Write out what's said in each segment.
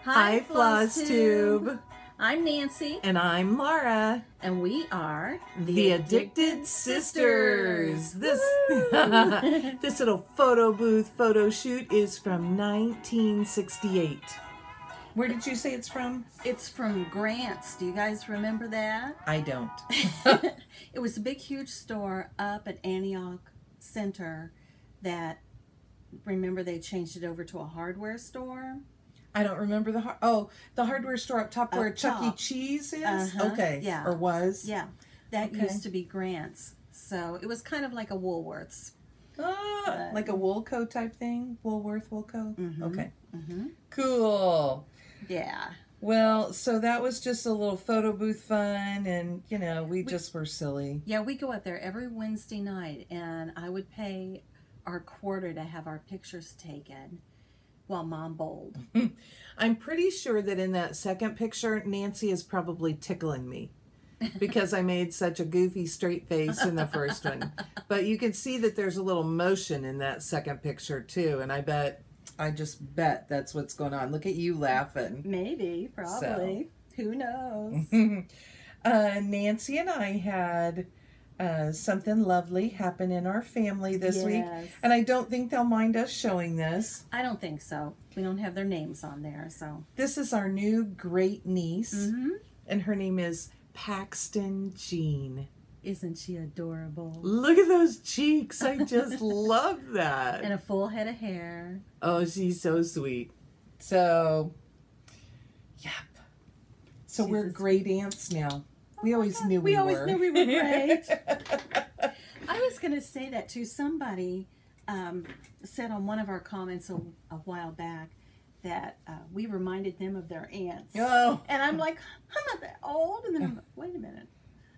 Hi, Flosstube. I'm Nancy. And I'm Laura. And we are the Addicted Sisters. This little photo booth photo shoot is from 1968. Where did you say it's from? It's from Grant's. Do you guys remember that? I don't. It was a big, huge store up at Antioch Center that, remember, they changed it over to a hardware store? I don't remember the hardware store up top where Chuck E. Cheese is? Okay. Yeah. Or was? Yeah. That used to be Grant's. So it was kind of like a Woolworth's. Like a Woolco type thing? Woolworth, Woolco? Mm-hmm. Okay. Mm-hmm. Cool. Yeah. Well, so that was just a little photo booth fun, and, you know, we just were silly. Yeah, we go up there every Wednesday night, and I would pay our quarter to have our pictures taken while Mom bowled. I'm pretty sure that in that second picture, Nancy is probably tickling me because I made such a goofy straight face in the first one. But you can see that there's a little motion in that second picture too, and I just bet that's what's going on. Look at you laughing. Maybe, probably. So. Who knows? Nancy and I had something lovely happen in our family this week, and I don't think they'll mind us showing this. I don't think so. We don't have their names on there, so. This is our new great niece, and her name is Paxton Jean. Isn't she adorable? Look at those cheeks. I just love that. And a full head of hair. Oh, she's so sweet. So, yep. So we're great aunts now. We always knew we were. We always knew we were great. I was going to say that too. Somebody said on one of our comments a while back that we reminded them of their aunts. Oh. And I'm like, I'm not that old. And then I'm like, wait a minute.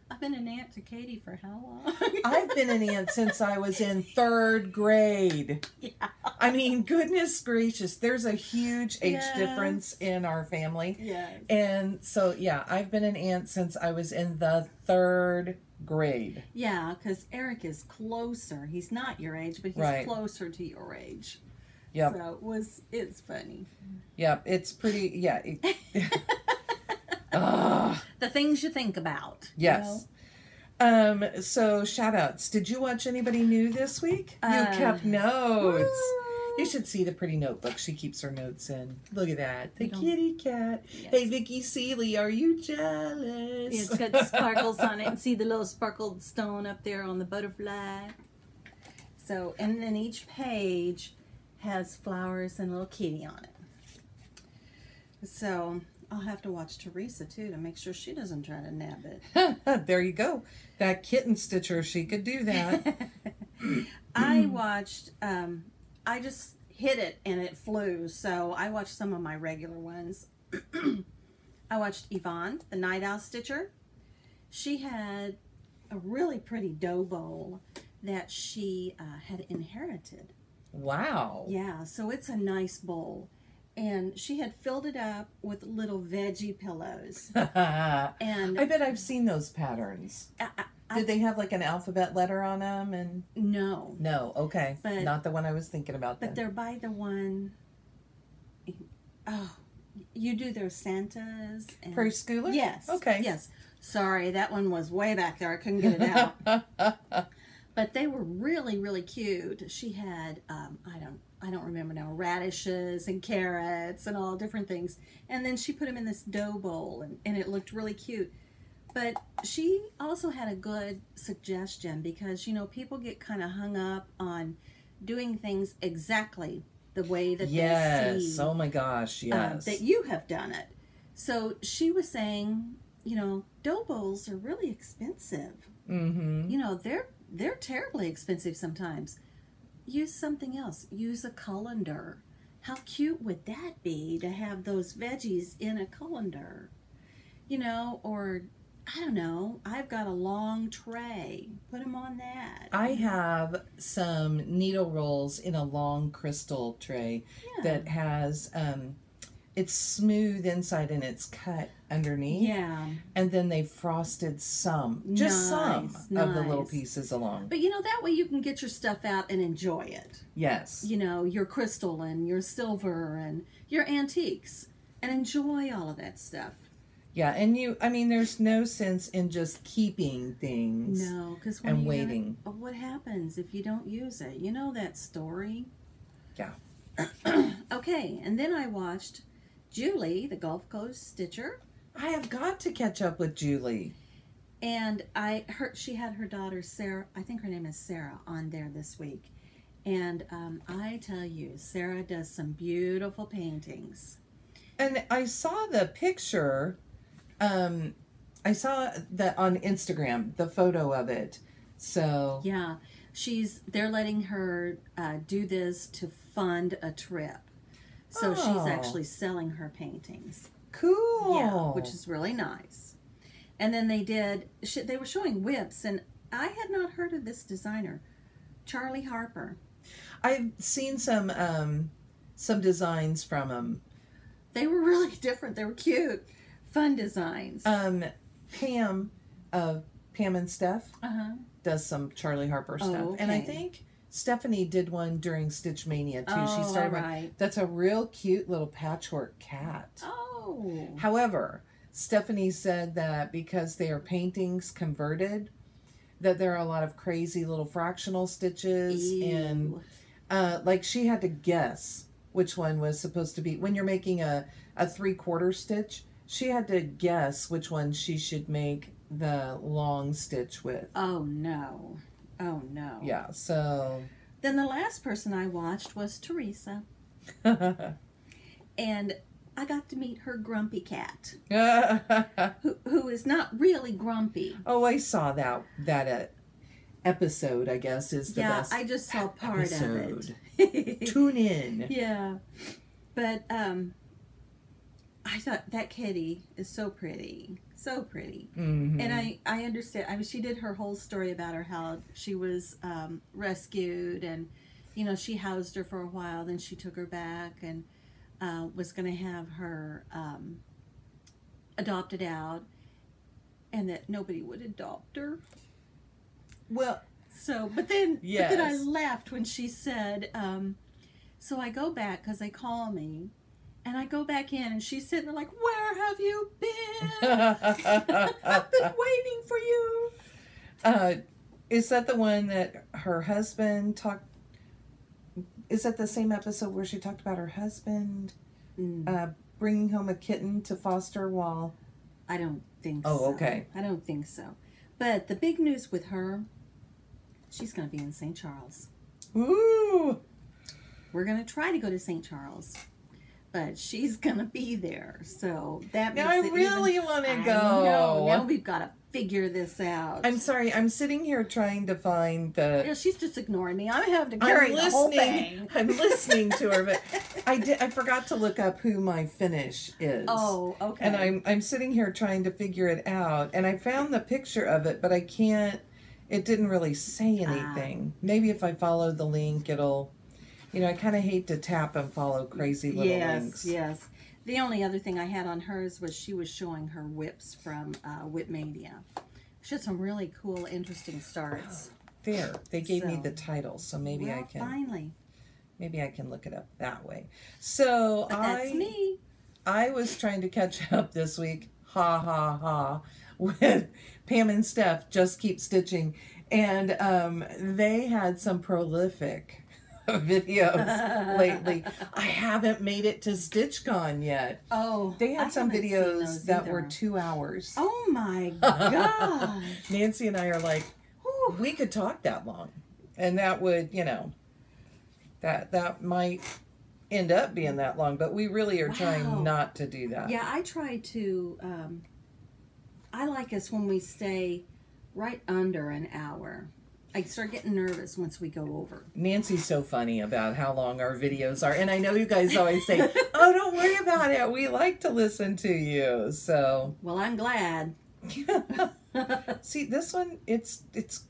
I've been an aunt to Katie for how long? I've been an aunt since I was in 3rd grade. Yeah. I mean, goodness gracious, there's a huge age difference in our family. Yes. And so, yeah, I've been an aunt since I was in the 3rd grade. Yeah, because Eric is closer. He's not your age, but he's closer to your age. Yep. So it's funny. Yep, it's pretty, yeah. The things you think about. Yes. You know? So shout outs. Did you watch anybody new this week? You kept notes. Woo! You should see the pretty notebook she keeps her notes in. Look at that. The kitty cat. Yes. Hey, Vicky Seeley, are you jealous? It's got sparkles on it. And see the little sparkled stone up there on the butterfly. So, and then each page has flowers and a little kitty on it. So I'll have to watch Teresa too to make sure she doesn't try to nab it. There you go. That kitten stitcher, she could do that. I watched, I just hit it and it flew. So I watched some of my regular ones. I watched Yvonne, the Night Owl Stitcher. She had a really pretty dough bowl that she had inherited. Wow. Yeah, so it's a nice bowl. And she had filled it up with little veggie pillows. And I bet I've seen those patterns. Did they have like an alphabet letter on them? And no. No, okay. But, not the one I was thinking about then. But they're by the one, you do their Santas. And, Preschooler? Yes. Okay. Yes. Sorry, that one was way back there. I couldn't get it out. But they were really, really cute. She had, I don't remember now, radishes and carrots and all different things. And then she put them in this dough bowl, and it looked really cute. But she also had a good suggestion because, you know, people get kind of hung up on doing things exactly the way that they see. Yes, oh my gosh, yes. That you have done it. So she was saying, you know, dough bowls are really expensive. Mm-hmm. You know, they're terribly expensive sometimes. Use something else. Use a colander. How cute would that be to have those veggies in a colander? You know, or I don't know. I've got a long tray. Put them on that. I have some needle rolls in a long crystal tray that has, it's smooth inside and it's cut underneath. Yeah. And then they frosted some, just some of the little pieces along. But you know, that way you can get your stuff out and enjoy it. Yes. You know, your crystal and your silver and your antiques. and enjoy all of that stuff. Yeah, and I mean, there's no sense in just keeping things. No, because waiting. What happens if you don't use it? You know that story. Yeah. Okay, and then I watched Julie, the Gulf Coast Stitcher. I have got to catch up with Julie. And she had her daughter Sarah, I think her name is Sarah, on there this week. And I tell you, Sarah does some beautiful paintings. And I saw the picture. I saw that on Instagram, the photo of it. So yeah, they're letting her do this to fund a trip. So she's actually selling her paintings. Cool. Yeah, which is really nice. And then they were showing whips, and I had not heard of this designer, Charlie Harper. I've seen some designs from him. They were really different. They were cute, fun designs. Pam and Steph does some Charlie Harper stuff. Oh, okay. And I think Stephanie did one during Stitch Mania too. Oh, she started right. That's a real cute little patchwork cat. Oh. However, Stephanie said that because they are paintings converted, that there are a lot of crazy little fractional stitches. Ew. And like she had to guess which one was supposed to be. When you're making a 3/4 stitch, she had to guess which one she should make the long stitch with. Oh, no. Oh, no. Yeah, so... Then the last person I watched was Teresa. And I got to meet her grumpy cat, who is not really grumpy. Oh, I saw that episode, I guess, is the best. Yeah, I just saw part episode. of it. Tune in. Yeah. But I thought that kitty is so pretty. So pretty. Mm-hmm. And I understand. I mean, she did her whole story about how she was rescued, and, you know, she housed her for a while, then she took her back and was going to have her adopted out, and that nobody would adopt her. Well, so, but then I yes. laughed when she said, so I go back because they call me, and I go back in, and she's sitting there like, where have you been? I've been waiting for you. Is that the one that her husband talked? Is that the same episode where she talked about her husband bringing home a kitten to foster while... I don't think so. Oh, okay. I don't think so. But the big news with her, she's going to be in St. Charles. Ooh! We're going to try to go to St. Charles, but she's going to be there. So that makes now I it really want to go. No, now we've got to figure this out. I'm sorry. I'm sitting here trying to find the... Yeah, she's just ignoring me. I'm having to carry the whole thing. I'm listening to her, but I forgot to look up who my finish is. Oh, okay. And I'm sitting here trying to figure it out, and I found the picture of it, but I can't... It didn't really say anything. Maybe if I follow the link, it'll... You know, I kind of hate to tap and follow crazy little links. Yes. The only other thing I had on hers was she was showing her whips from Whipmania. She had some really cool, interesting starts. There, they gave me the title, so maybe I can. Finally. Maybe I can look it up that way. So that's me. I was trying to catch up this week. Ha ha ha! With Pam and Steph, Just Keep Stitching, and they had some prolific videos lately. I haven't made it to StitchCon yet. Oh, they had some videos that were 2 hours. Oh my gosh. Nancy and I are like, we could talk that long, and that would, you know, that might end up being that long, but we really are trying not to do that. Yeah, I try to. I like us when we stay right under an hour. I start getting nervous once we go over. Nancy's so funny about how long our videos are. And I know you guys always say, oh, don't worry about it. We like to listen to you. So. Well, I'm glad. See, this one, it's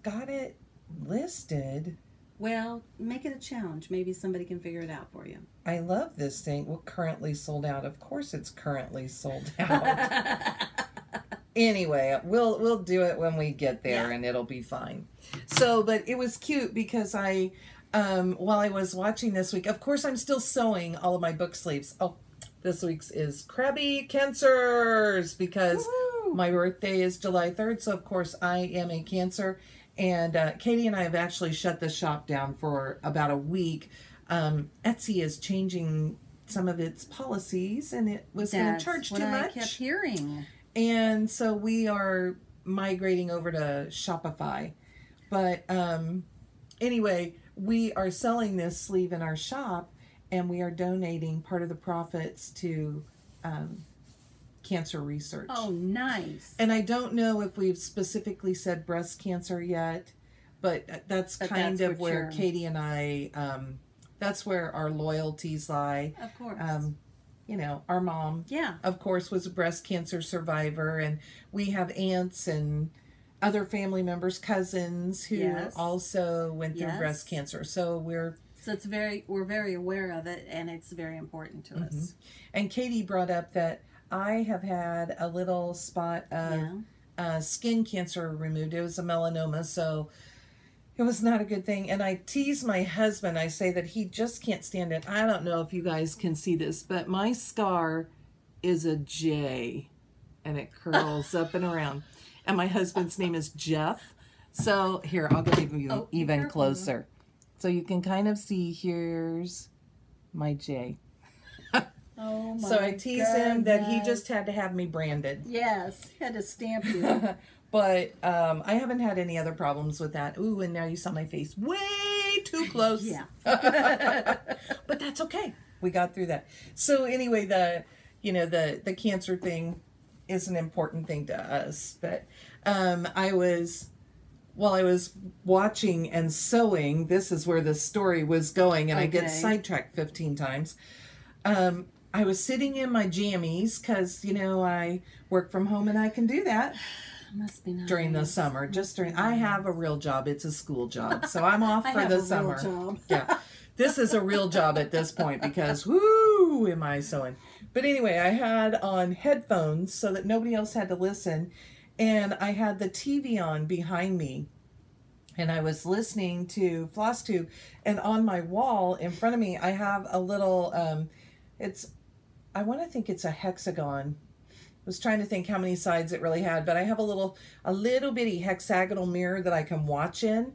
got it listed. Well, make it a challenge. Maybe somebody can figure it out for you. I love this thing. Well, currently sold out. Of course it's currently sold out. Anyway, we'll do it when we get there, and it'll be fine. So, but it was cute because I, while I was watching this week, of course I'm still sewing all of my book sleeves. Oh, This week's is Crabby Cancers, because Woo-hoo! My birthday is July 3rd, so of course I am a Cancer. And Katie and I have actually shut the shop down for about a week. Etsy is changing some of its policies, and it was going to charge too much. I kept hearing. And so we are migrating over to Shopify. But anyway, we are selling this sleeve in our shop, and we are donating part of the profits to cancer research. Oh, nice. And I don't know if we've specifically said breast cancer yet, but that's kind of where Katie and I, that's where our loyalties lie. Of course. You know, our mom, of course, was a breast cancer survivor, and we have aunts and other family members, cousins who also went through breast cancer. So we're very aware of it, and it's very important to us. And Katie brought up that I have had a little spot of skin cancer removed. It was a melanoma, so it was not a good thing. And I tease my husband. I say that he just can't stand it. I don't know if you guys can see this, but my scar is a J, and it curls up and around. And my husband's name is Jeff. So here, I'll get you even closer. So you can kind of see, here's my J. Oh my So I tease him that he just had to have me branded. Yes, had to stamp you. But I haven't had any other problems with that. Ooh, and now you saw my face way too close. Yeah. But that's okay. We got through that. So anyway, the cancer thing is an important thing to us. But while I was watching and sewing, this is where the story was going, and I get sidetracked 15 times. I was sitting in my jammies because, I work from home and I can do that. Must be nice. During the summer. I have a real job. It's a school job. So I'm off for the summer. Real job. Yeah. This is a real job at this point because, whoo, am I sewing. But anyway, I had on headphones so that nobody else had to listen. And I had the TV on behind me. And I was listening to Flosstube. And on my wall in front of me, I have a little, I want to think it's a hexagon. I was trying to think how many sides it really had, but I have a little bitty hexagonal mirror that I can watch in,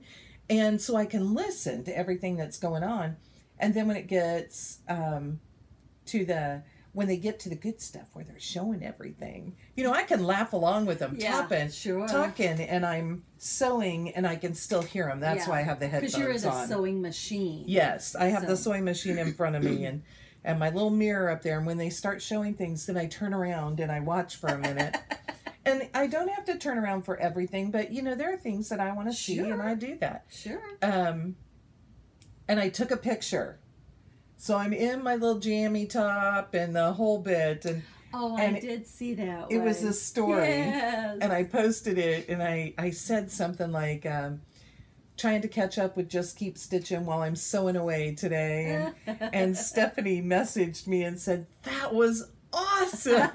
and so I can listen to everything that's going on. And then when it gets when they get to the good stuff where they're showing everything, I can laugh along with them, talking, and I'm sewing, and I can still hear them. That's why I have the headphones on. Because you're the sewing machine. Yes, I have the sewing machine in front of me, and my little mirror up there. And when they start showing things, then I turn around and I watch for a minute. And I don't have to turn around for everything, but there are things that I want to see, and I do that. Sure. And I took a picture. So I'm in my little jammy top and the whole bit, and I did see that. It was a story, and I posted it, and I said something like, trying to catch up with Just Keep Stitching while I'm sewing away today. And Stephanie messaged me and said, that was awesome.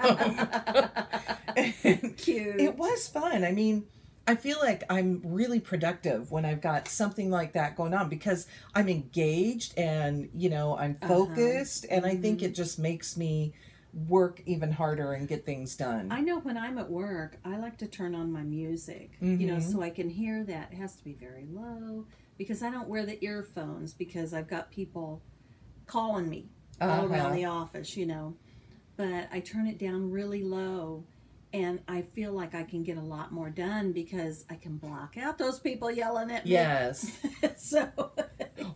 Cute. It was fun. I mean, I feel like I'm really productive when I've got something like that going on because I'm engaged and, I'm focused. And I think it just makes me work even harder and get things done. I know when I'm at work, I like to turn on my music, so I can hear that. It has to be very low because I don't wear the earphones because I've got people calling me all around the office, But I turn it down really low, and I feel like I can get a lot more done because I can block out those people yelling at me. Yes. So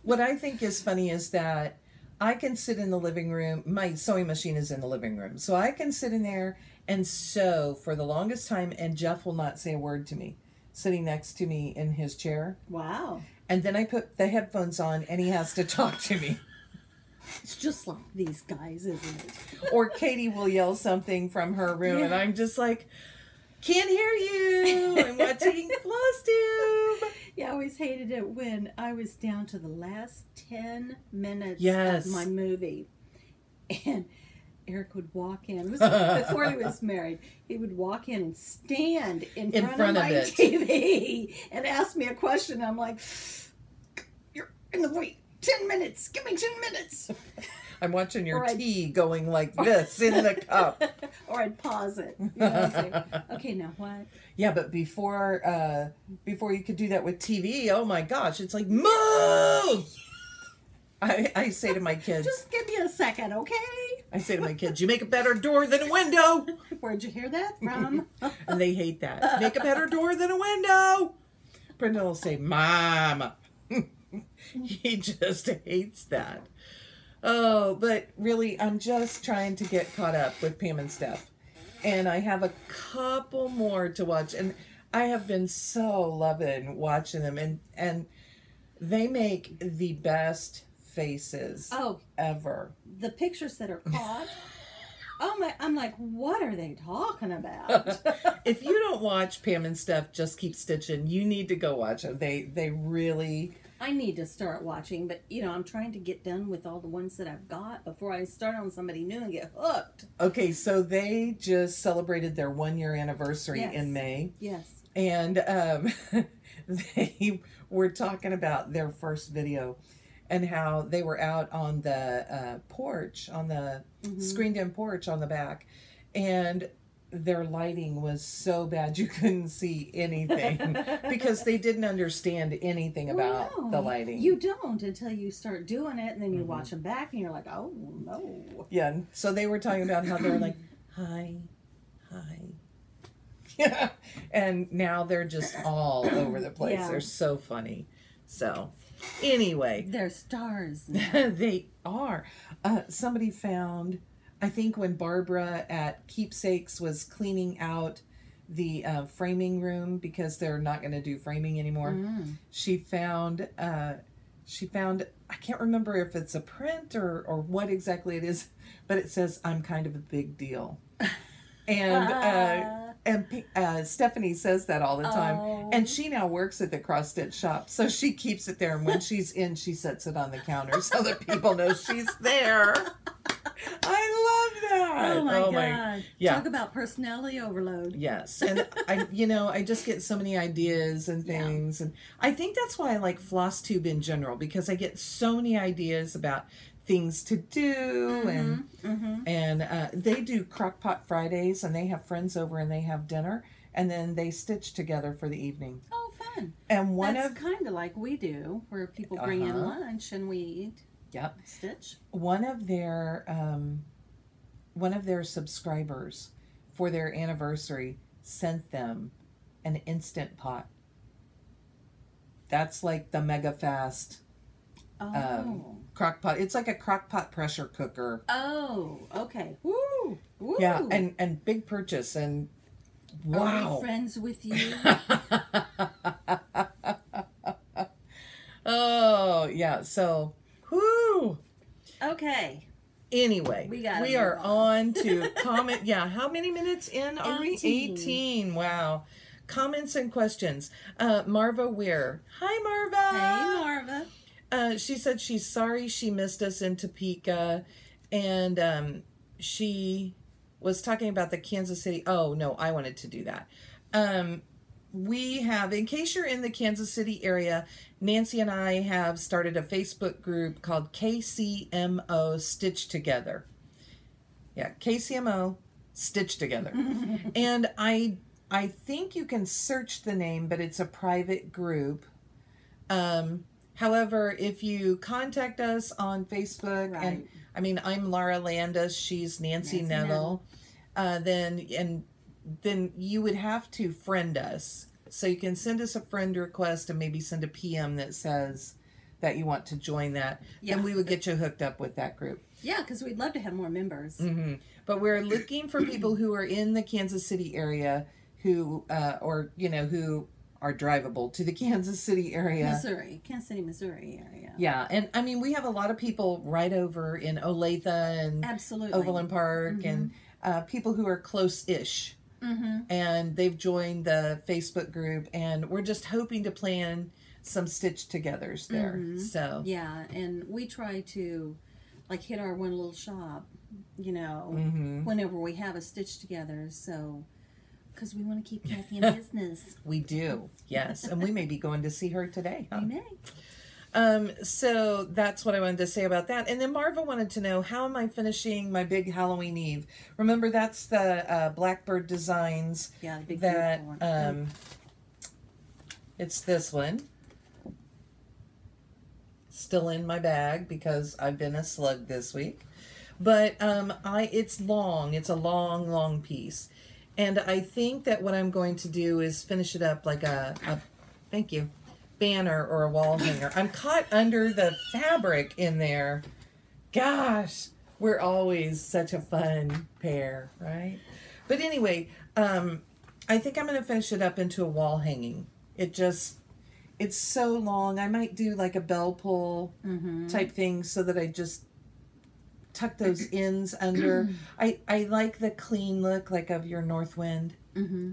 what I think is funny is that I can sit in the living room. My sewing machine is in the living room. So I can sit in there and sew for the longest time, and Jeff will not say a word to me, sitting next to me in his chair. Wow. And then I put the headphones on, and he has to talk to me. It's just like these guys, isn't it? Or Katie will yell something from her room, and I'm just like, can't hear you. I'm watching Flosstube. Yeah, I always hated it when I was down to the last 10 minutes of my movie. And Eric would walk in. It was before he was married. He would walk in and stand in front of my TV and ask me a question. I'm like, you're in the wait. 10 minutes. Give me 10 minutes. I'm watching your tea going like this in the cup. Or I'd pause it. You know, and say, okay, now what? Yeah, but before you could do that with TV, oh my gosh, it's like, move! I say to my kids, just give me a second, okay? I say to my kids, you make a better door than a window. Where'd you hear that from? And they hate that. Make a better door than a window. Brendan will say, Mom. He just hates that. Oh, but really, I'm just trying to get caught up with Pam and Steph. And I have a couple more to watch. And I have been so loving watching them. And they make the best faces ever. The pictures that are caught. Oh my, I'm like, what are they talking about? If you don't watch Pam and Steph Just Keep Stitching, you need to go watch them. They really... I need to start watching, but you know, I'm trying to get done with all the ones that I've got before I start on somebody new and get hooked. Okay, so they just celebrated their 1-year anniversary in May. Yes. And they were talking about their first video and how they were out on the porch, on the screened-in porch on the back, and their lighting was so bad you couldn't see anything because they didn't understand anything about the lighting. You don't until you start doing it, and then you watch them back, and you're like, oh, no. Yeah, so they were talking about how they were like, hi. Yeah, and now they're just all over the place. Yeah. They're so funny. So, anyway. They're stars. They are. Somebody found... I think when Barbara at Keepsakes was cleaning out the framing room because they're not going to do framing anymore, she found I can't remember if it's a print or what exactly it is, but it says, I'm kind of a big deal. And Stephanie says that all the time. And she now works at the cross stitch shop, so she keeps it there, and when she's in, she sets it on the counter so that people know she's there. I love that. Oh my God. Yeah. Talk about personality overload. Yes. And I just get so many ideas and things. Yeah. And I think that's why I like Flosstube in general, because I get so many ideas about things to do. And they do Crockpot Fridays, and they have friends over and they have dinner, and then they stitch together for the evening. Oh, fun. And that's kind of like we do, where people bring in lunch and we eat. Yep. Stitch. One of their subscribers for their anniversary sent them an Instant Pot. That's like the mega fast crock pot. It's like a crock pot pressure cooker. Oh, okay. Woo! Woo! Yeah, and big purchase, and wow. Are we friends with you? Oh, yeah. So, whoo. Okay. Anyway, we are on to comment. Yeah, how many minutes in are we? 18. Wow. Comments and questions. Marva Weir. Hi, Marva. Hey, Marva. She said she's sorry she missed us in Topeka, and she was talking about the Kansas City. Oh, no, I wanted to do that. We have, in case you're in the Kansas City area, Nancy and I have started a Facebook group called KCMO Stitch Together. Yeah, KCMO Stitch Together. And I think you can search the name, but it's a private group. However, if you contact us on Facebook, and I mean, I'm Laura Landis, she's Nancy Neville, then you would have to friend us. So you can send us a friend request and maybe send a PM that says that you want to join that. Yeah. Then we would get you hooked up with that group. Yeah, because we'd love to have more members. But we're looking for people who are in the Kansas City area who are drivable to the Kansas City area. Kansas City, Missouri area. Yeah, and I mean, we have a lot of people right over in Olathe and Overland Park, and people who are close-ish. And they've joined the Facebook group, and we're just hoping to plan some stitch togethers there. So yeah, and we try to like hit our one little shop, whenever we have a stitch together. So because we want to keep Kathy in business. We do, yes, and we may be going to see her today. Huh? We may. So that's what I wanted to say about that. And then Marva wanted to know, how am I finishing my big Halloween Eve? Remember, that's the Blackbird Designs. Yeah, the big that one. it's this one. Still in my bag because I've been a slug this week. But it's long. It's a long, long piece. And I think that what I'm going to do is finish it up like a thank you, banner or a wall hanger. I'm caught under the fabric in there. Gosh, we're always such a fun pair, right? But anyway, I think I'm going to finish it up into a wall hanging. It's so long. I might do like a bell pull type thing so that I just tuck those ends under. I like the clean look like of your North Wind.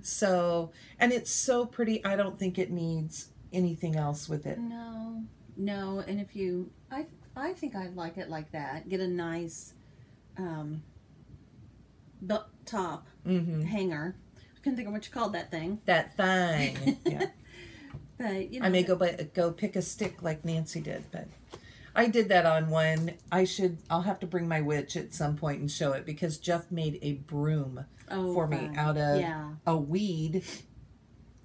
So, and it's so pretty. I don't think it needs anything else with it. No. And if you, I think I'd like it like that. Get a nice top hanger. I couldn't think of what you called that thing. That thing. Yeah. But you know, I may go pick a stick like Nancy did, but I did that on one. I'll have to bring my witch at some point and show it, because Jeff made a broom for me out of a weed,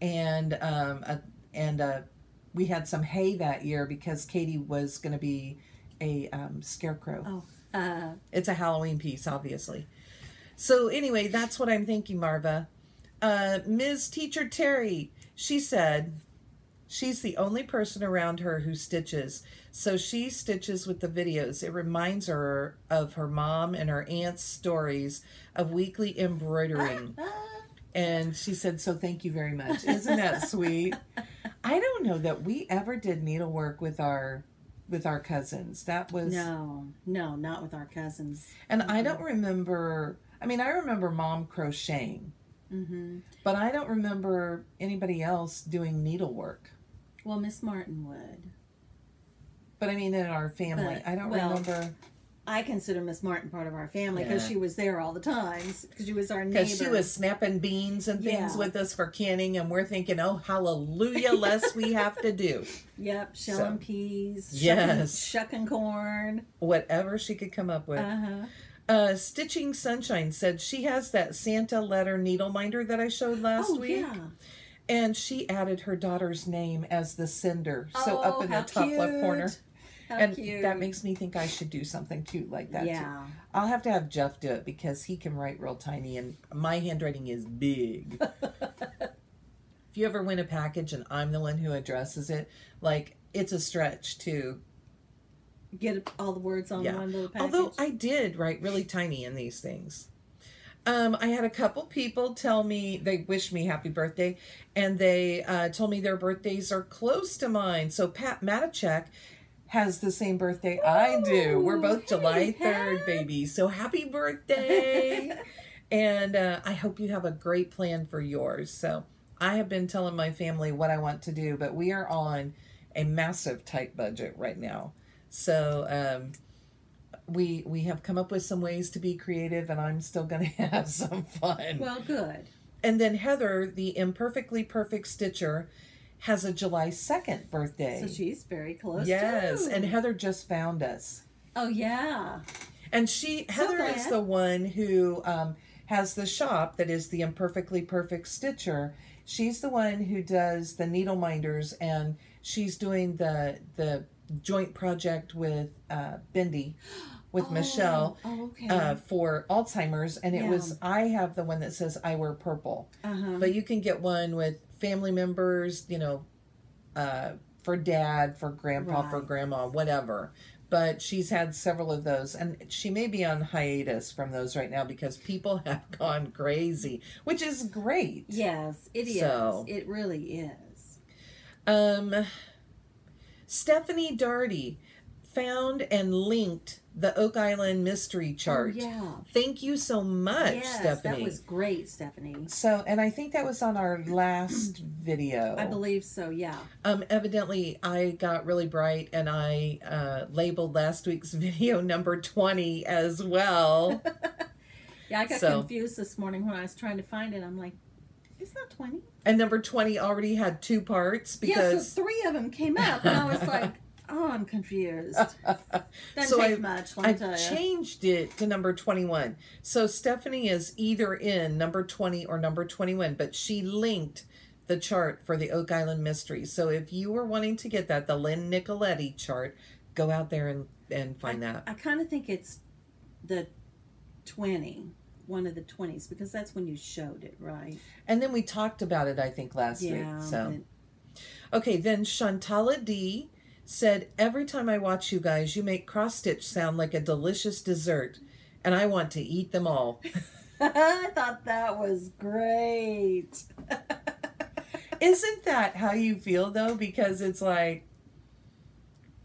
and we had some hay that year because Katie was going to be a scarecrow. It's a Halloween piece, obviously. So anyway, that's what I'm thinking, Marva. Ms. Teacher Terry, she said she's the only person around her who stitches. So she stitches with the videos. It reminds her of her mom and her aunt's stories of weekly embroidering. And she said, so thank you very much. Isn't that sweet? I don't know that we ever did needlework with our cousins. That was... No, not with our cousins. And I don't remember... I mean, I remember Mom crocheting. But I don't remember anybody else doing needlework. Well, Miss Martin would. But I mean, in our family, I don't remember. I consider Miss Martin part of our family because she was there all the time. Because she was our neighbor. Because she was snapping beans and things with us for canning, and we're thinking, oh, hallelujah, less we have to do. Yep, shelling peas. Yes. Shucking corn. Whatever she could come up with. Stitching Sunshine said she has that Santa letter needle minder that I showed last week. Yeah. And she added her daughter's name as the sender. So up in the top left corner. And cute. That makes me think I should do something cute like that too. I'll have to have Jeff do it because he can write real tiny and my handwriting is big. If you ever win a package and I'm the one who addresses it, like, it's a stretch to get all the words on one little package. Although I did write really tiny in these things. I had a couple people tell me they wished me happy birthday, and they told me their birthdays are close to mine. So Pat Matichek has the same birthday I do. We're both July 3rd, baby. So happy birthday. And I hope you have a great plan for yours. So I have been telling my family what I want to do, but we are on a massive tight budget right now. So we have come up with some ways to be creative, and I'm still going to have some fun. Well, good. And then Heather, the Imperfectly Perfect Stitcher, has a July 2nd birthday. So she's very close. Yes, and Heather just found us. Oh, yeah. And Heather is the one who has the shop that is the Imperfectly Perfect Stitcher. She's the one who does the needle minders, and she's doing the joint project with Bendy, with Michelle, for Alzheimer's. And it was, I have the one that says I Wear Purple. But you can get one with family members, you know, for dad, for grandpa, for grandma, whatever. But she's had several of those, and she may be on hiatus from those right now because people have gone crazy, which is great. Yes, it is. It really is. Stephanie Darty found and linked the Oak Island mystery chart. Oh, yeah. Thank you so much, Stephanie. That was great, Stephanie. So, and I think that was on our last video. I believe so, yeah. Evidently, I got really bright and I labeled last week's video number 20 as well. Yeah, I got confused this morning when I was trying to find it. I'm like, it's not 20. And number 20 already had 2 parts because... Yeah, so 3 of them came up, and I was like, Oh, I'm confused. Doesn't So take much, let me tell I've you. changed it to number 21. So Stephanie is either in number 20 or number 21, but she linked the chart for the Oak Island Mystery. So if you were wanting to get that, the Lynn Nicoletti chart, go out there and find that. I kind of think it's the 20, one of the 20s, because that's when you showed it, right? And then we talked about it, I think, last week. So, okay, then Shantala D said, every time I watch you guys, you make cross stitch sound like a delicious dessert, and I want to eat them all. I thought that was great. Isn't that how you feel, though? Because it's like,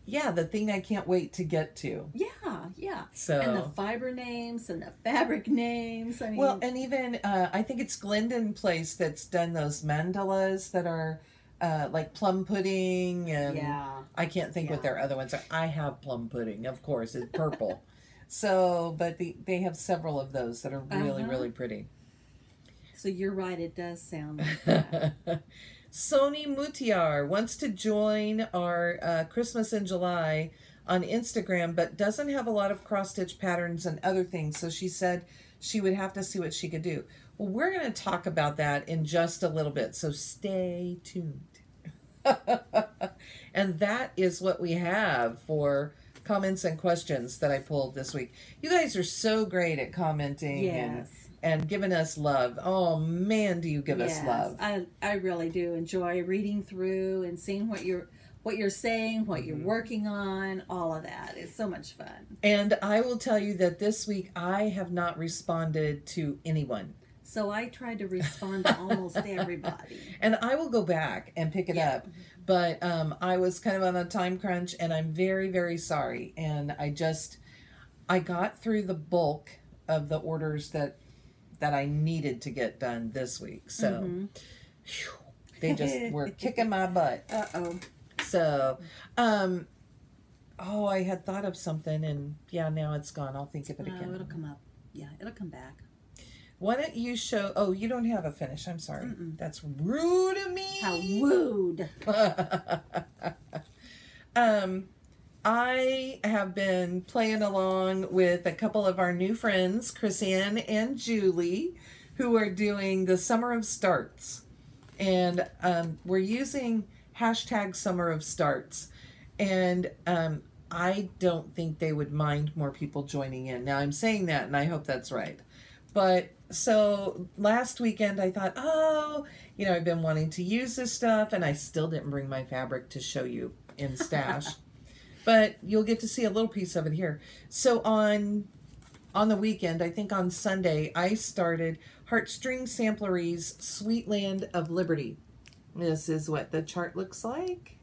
yeah, the thing I can't wait to get to. Yeah. So, and the fiber names and the fabric names. I mean, well, and even, I think it's Glendon Place that's done those mandalas that are like plum pudding, and I can't think what their other ones are. I have plum pudding, of course, it's purple. So, but they have several of those that are really, really pretty. So you're right, it does sound like that. Sony Mutiar wants to join our Christmas in July on Instagram, but doesn't have a lot of cross-stitch patterns and other things. So she said she would have to see what she could do. Well, we're going to talk about that in just a little bit. So stay tuned. And that is what we have for comments and questions that I pulled this week. You guys are so great at commenting and giving us love. Oh man, do you give us love. I really do enjoy reading through and seeing what you're saying, what you're working on, all of that. It's so much fun. And I will tell you that this week I have not responded to anyone. So I tried to respond to almost everybody. And I will go back and pick it up. But I was kind of on a time crunch, and I'm very, very sorry. And I got through the bulk of the orders that I needed to get done this week. So whew, they just were kicking my butt. Uh-oh. So, I had thought of something, and now it's gone. I'll think of it again. It'll come up. Yeah, it'll come back. Why don't you show... Oh, you don't have a finish. I'm sorry. That's rude of me. How rude. I have been playing along with a couple of our new friends, Chrisanne and Julie, who are doing the Summer of Starts. And we're using hashtag Summer of Starts. And I don't think they would mind more people joining in. Now, I'm saying that, and I hope that's right. But so last weekend I thought, I've been wanting to use this stuff, and I still didn't bring my fabric to show you in stash. But you'll get to see a little piece of it here. So on the weekend, I think on Sunday, I started Heartstring Samplery's Sweet Land of Liberty. This is what the chart looks like.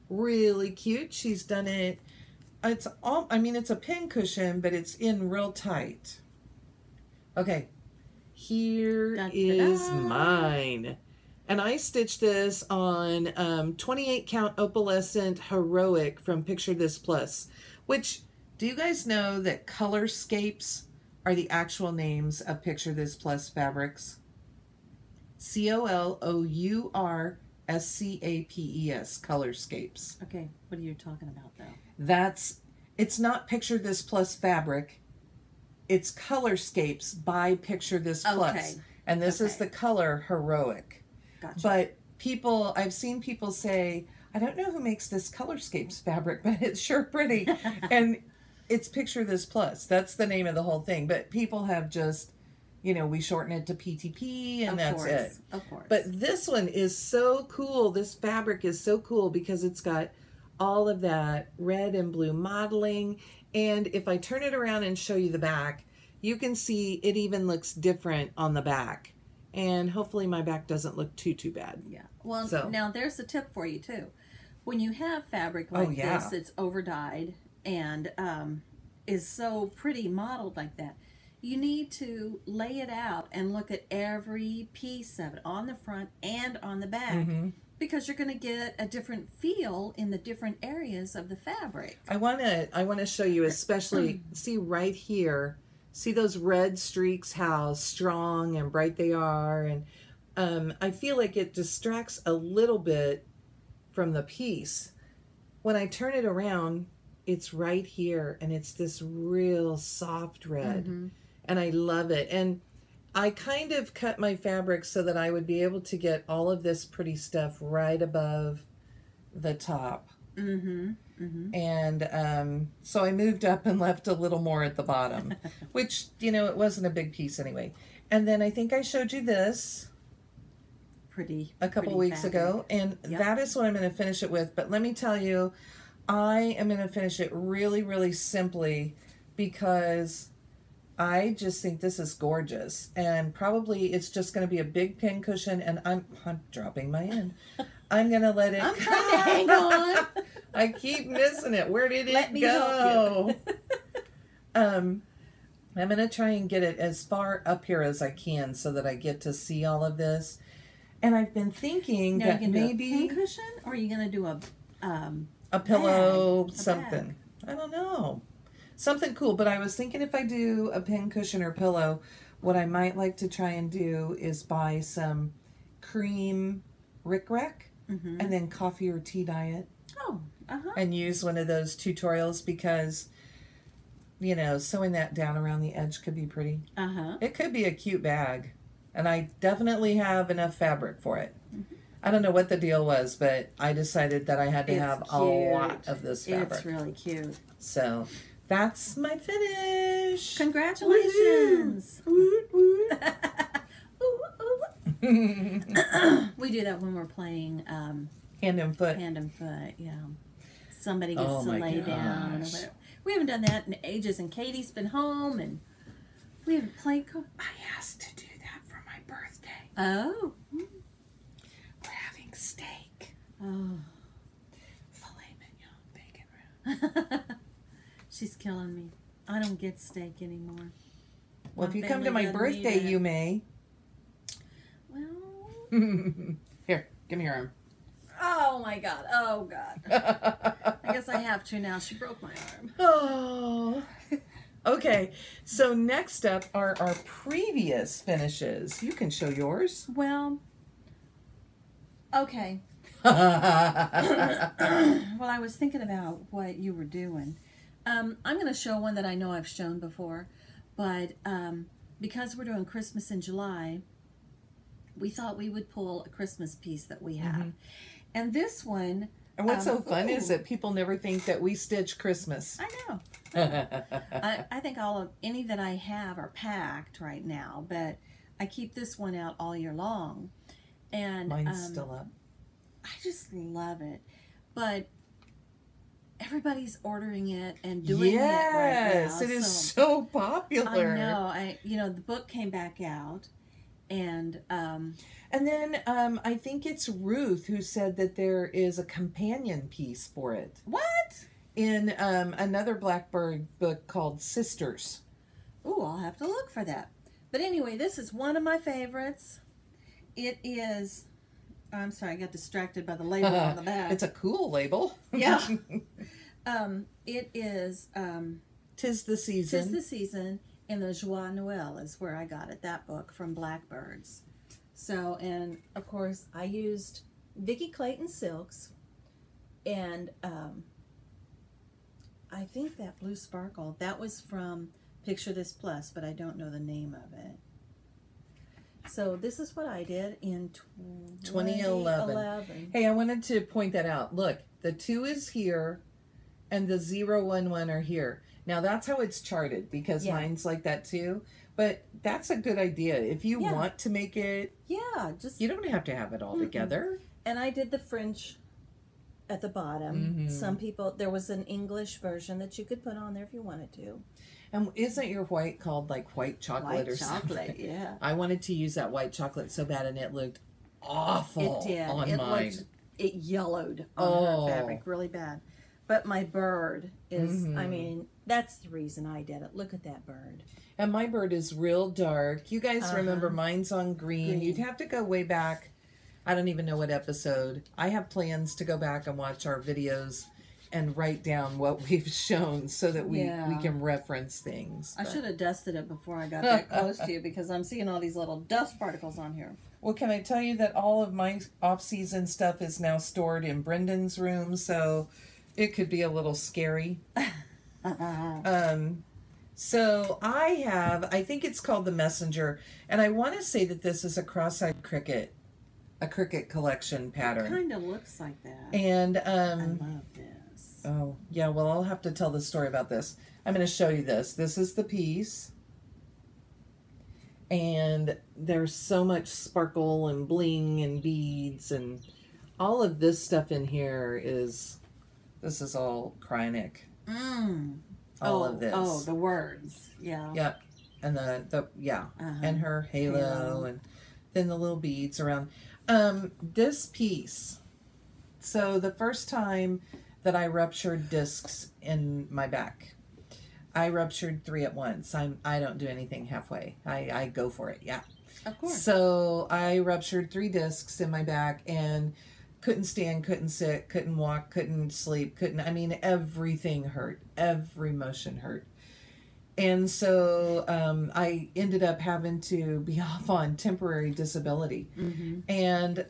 Really cute. She's done it. It's a pin cushion, but it's in real tight. Okay, here is mine. And I stitched this on 28 count opalescent heroic from Picture This Plus, which, do you guys know that Colorscapes are the actual names of Picture This Plus fabrics? COLOURSCAPES, Colorscapes. Okay, what are you talking about though? It's not Picture This Plus fabric. It's Colorscapes by Picture This Plus. And this is the color heroic. Gotcha. But I've seen people say, I don't know who makes this Colorscapes fabric, but it's sure pretty. And it's Picture This Plus. That's the name of the whole thing. But people have just, we shorten it to PTP, and that's it. Of course. But this one is so cool. This fabric is so cool because it's got all of that red and blue modeling. And if I turn it around and show you the back, you can see it even looks different on the back. And hopefully my back doesn't look too bad. Yeah. Well, now there's a tip for you too. When you have fabric like this, it's over-dyed and is so pretty modeled like that, you need to lay it out and look at every piece of it on the front and on the back. Because you're going to get a different feel in the different areas of the fabric. I want to show you, especially, see right here, see those red streaks, how strong and bright they are. And I feel like it distracts a little bit from the piece. when I turn it around, it's right here, and it's this real soft red. And I love it. And I kind of cut my fabric so that I would be able to get all of this pretty stuff right above the top. And so I moved up and left a little more at the bottom, which, you know, it wasn't a big piece anyway. And then I think I showed you this a couple weeks ago, and that is what I'm going to finish it with. But let me tell you, I am going to finish it really, really simply because I just think this is gorgeous. And probably it's just going to be a big pin cushion, and I'm dropping my end. I'm going to let it... I'm trying to hang on. I keep missing it. Where did Let it me go? I'm going to try and get it as far up here as I can so that I get to see all of this. And I've been thinking that maybe... do a pin cushion, or are you going to do a pillow, bag, something. I don't know. Something cool. But I was thinking if I do a pin cushion or pillow, what I might like to try and do is buy some cream rickrack and then coffee or tea dye it. Oh, and use one of those tutorials because, you know, sewing that down around the edge could be pretty. It could be a cute bag. And I definitely have enough fabric for it. I don't know what the deal was, but I decided that I had to have a lot of this fabric. It's really cute. So that's my finish. Congratulations. We do that when we're playing hand and foot. Hand and foot, yeah. Somebody gets to lay down. Or whatever. We haven't done that in ages, and Katie's been home, and we haven't played. I asked to do that for my birthday. Oh. We're having steak. Oh. Filet mignon, bacon wrap. She's killing me. I don't get steak anymore. Well, if you come to my birthday, you may. Well. Here, give me your arm. Oh my God. Oh God. I guess I have to now. She broke my arm. Oh. Okay. So next up are our previous finishes. You can show yours. Well. Okay. Well, I was thinking about what you were doing. I'm going to show one that I know I've shown before, but because we're doing Christmas in July, we thought we would pull a Christmas piece that we have. And this one... And what's so fun is that people never think that we stitch Christmas. I know. I think any that I have are packed right now, but I keep this one out all year long. And mine's still up. I just love it. But everybody's ordering it and doing it right now. Yes, it is so popular. I know. You know, the book came back out, and then I think it's Ruth who said that there is a companion piece for it. What? In another Blackbird book called Sisters. Ooh, I'll have to look for that. But anyway, this is one of my favorites. It is... I'm sorry, I got distracted by the label on the back. It's a cool label. Yeah. It is... 'Tis the Season. 'Tis the Season, and the Joie Noël is where I got it, that book, from Blackbirds. So, and of course, I used Vicki Clayton silks, and I think that Blue Sparkle, that was from Picture This Plus, but I don't know the name of it. So this is what I did in 2011. Hey, I wanted to point that out. Look, the 2 is here, and the 011 are here. Now that's how it's charted, because mine's like that too. But that's a good idea. If you want to make it, just you don't have to have it all together. And I did the fringe at the bottom. Some people, there was an English version that you could put on there if you wanted to. And isn't your white called like white chocolate or something? White chocolate, yeah. I wanted to use that white chocolate so bad, and it looked awful on mine. It yellowed on her fabric really bad. But my bird is, I mean, that's the reason I did it. Look at that bird. And my bird is real dark. You guys remember mine's on green. You'd have to go way back. I don't even know what episode. I have plans to go back and watch our videos and write down what we've shown so that we can reference things. I should have dusted it before I got that close to you, because I'm seeing all these little dust particles on here. Well, can I tell you that all of my off-season stuff is now stored in Brendan's room, so it could be a little scary. So I think it's called the Messenger, and I want to say that this is a cross-eyed cricket, a cricket collection pattern. It kind of looks like that. And I love this. oh yeah, well I'll have to tell the story about this. I'm going to show you this. This is the piece, and there's so much sparkle and bling and beads and all of this stuff in here is. This is all Krynic. All of this. Oh, the words. Yeah. Yep. And the and her halo, and then the little beads around. This piece. So the first time that I ruptured discs in my back, I ruptured 3 at once. I don't do anything halfway. I go for it. Yeah. Of course. So I ruptured 3 discs in my back and couldn't stand, couldn't sit, couldn't walk, couldn't sleep, I mean, everything hurt. Every motion hurt. And so I ended up having to be off on temporary disability. And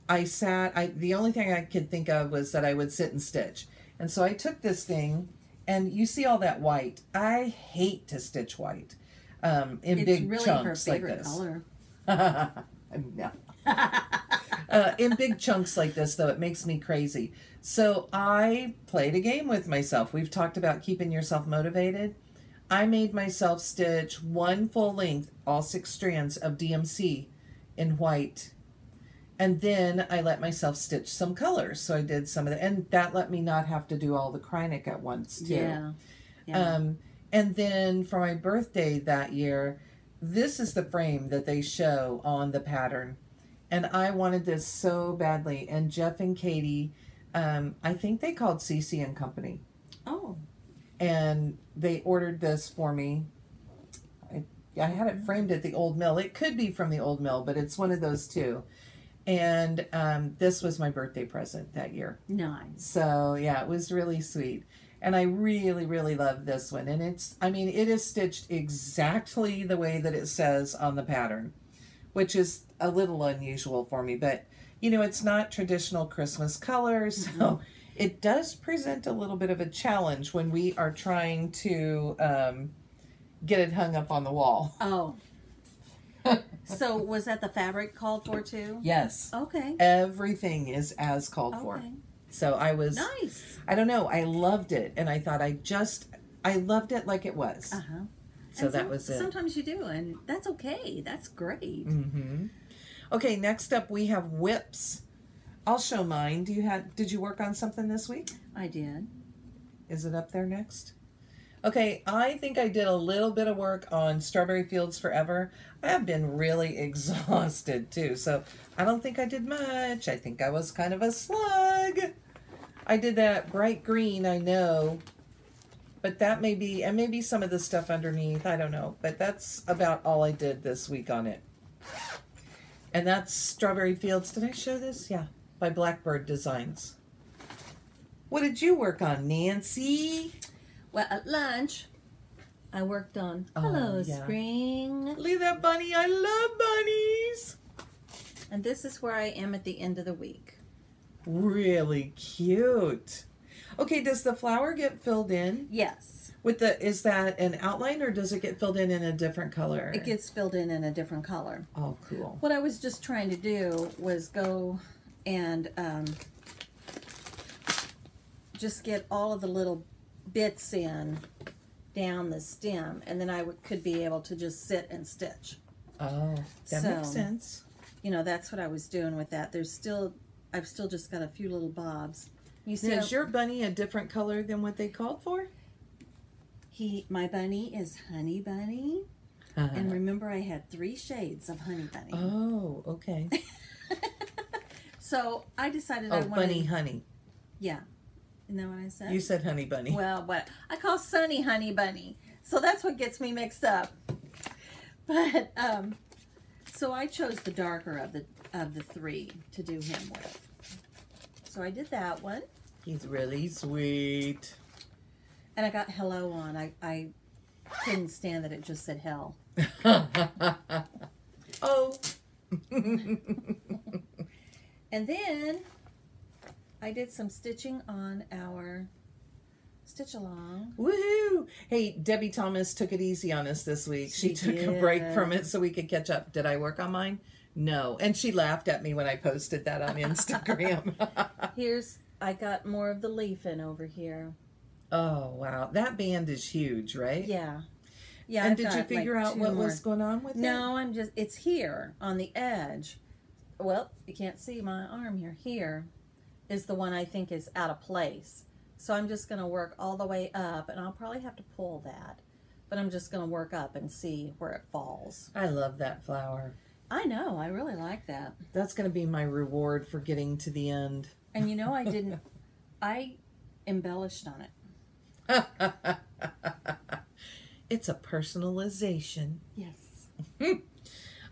the only thing I could think of was that I would sit and stitch. And so I took this thing, and you see all that white. I hate to stitch white in big really chunks her like favorite this. Color. No. In big chunks like this, though, it makes me crazy. So I played a game with myself. We've talked about keeping yourself motivated. I made myself stitch 1 full length, all 6 strands of DMC in white. And then I let myself stitch some colors. So I did some of that. And that let me not have to do all the Krynic at once, too. Yeah. And then for my birthday that year, this is the frame that they show on the pattern. And I wanted this so badly. And Jeff and Katie, I think they called CC and Company. Oh. And they ordered this for me. I had it framed at the old mill. It could be from the old mill, but it's one of those two. And this was my birthday present that year. Nice. So, yeah, it was really sweet. And I really, really love this one. And it is stitched exactly the way that it says on the pattern, which is a little unusual for me. But, you know, it's not traditional Christmas colors. So it does present a little bit of a challenge when we are trying to get it hung up on the wall. Oh. So was that the fabric called for too? Yes. Okay. Everything is as called for. So I was, nice. I don't know, I loved it. And I thought I loved it like it was. So that was it. Sometimes you do, and that's okay. That's great. Okay, next up we have whips. I'll show mine. Did you work on something this week? I did. Is it up there next? Okay, I think I did a little bit of work on Strawberry Fields Forever. I have been really exhausted too, so I don't think I did much. I think I was kind of a slug. I did that bright green, I know, but that may be, and maybe some of the stuff underneath, I don't know, but that's about all I did this week on it. And that's Strawberry Fields. Did I show this? Yeah, by Blackbird Designs. What did you work on, Nancy? Well, at lunch, I worked on Hello Spring. Look at that bunny. I love bunnies. And this is where I am at the end of the week. Really cute. Okay, does the flower get filled in? Yes. Is that an outline, or does it get filled in a different color? It gets filled in a different color. Oh, cool. What I was just trying to do was go and just get all of the little bits in down the stem, and then I could be able to just sit and stitch. Oh, that makes sense. You know, that's what I was doing with that. I've still just got a few little bobs. You see, is your bunny a different color than what they called for? My bunny is Honey Bunny. And remember, I had 3 shades of Honey Bunny. Oh, okay. So I decided I wanted... Bunny honey. Yeah. Isn't that what I said? You said Honey Bunny. Well, what I call Sunny Honey Bunny. So that's what gets me mixed up. But, so I chose the darker of the 3 to do him with. So I did that one. He's really sweet. And I got hello on. I couldn't stand that it just said hell. Oh. And then I did some stitching on our stitch along. Woohoo! Hey, Debbie Thomas took it easy on us this week. She took a break from it so we could catch up. Did I work on mine? No. And she laughed at me when I posted that on Instagram. I got more of the leaf in over here. Oh, wow. That band is huge, right? Yeah. Yeah. And did you figure out what was going on with it? No, it's here on the edge. Well, you can't see my arm here. Here is the one I think is out of place. So I'm just going to work all the way up, and I'll probably have to pull that. But I'm just going to work up and see where it falls. I love that flower. I know. I really like that. That's going to be my reward for getting to the end. And you know, I embellished on it. It's a personalization. Yes.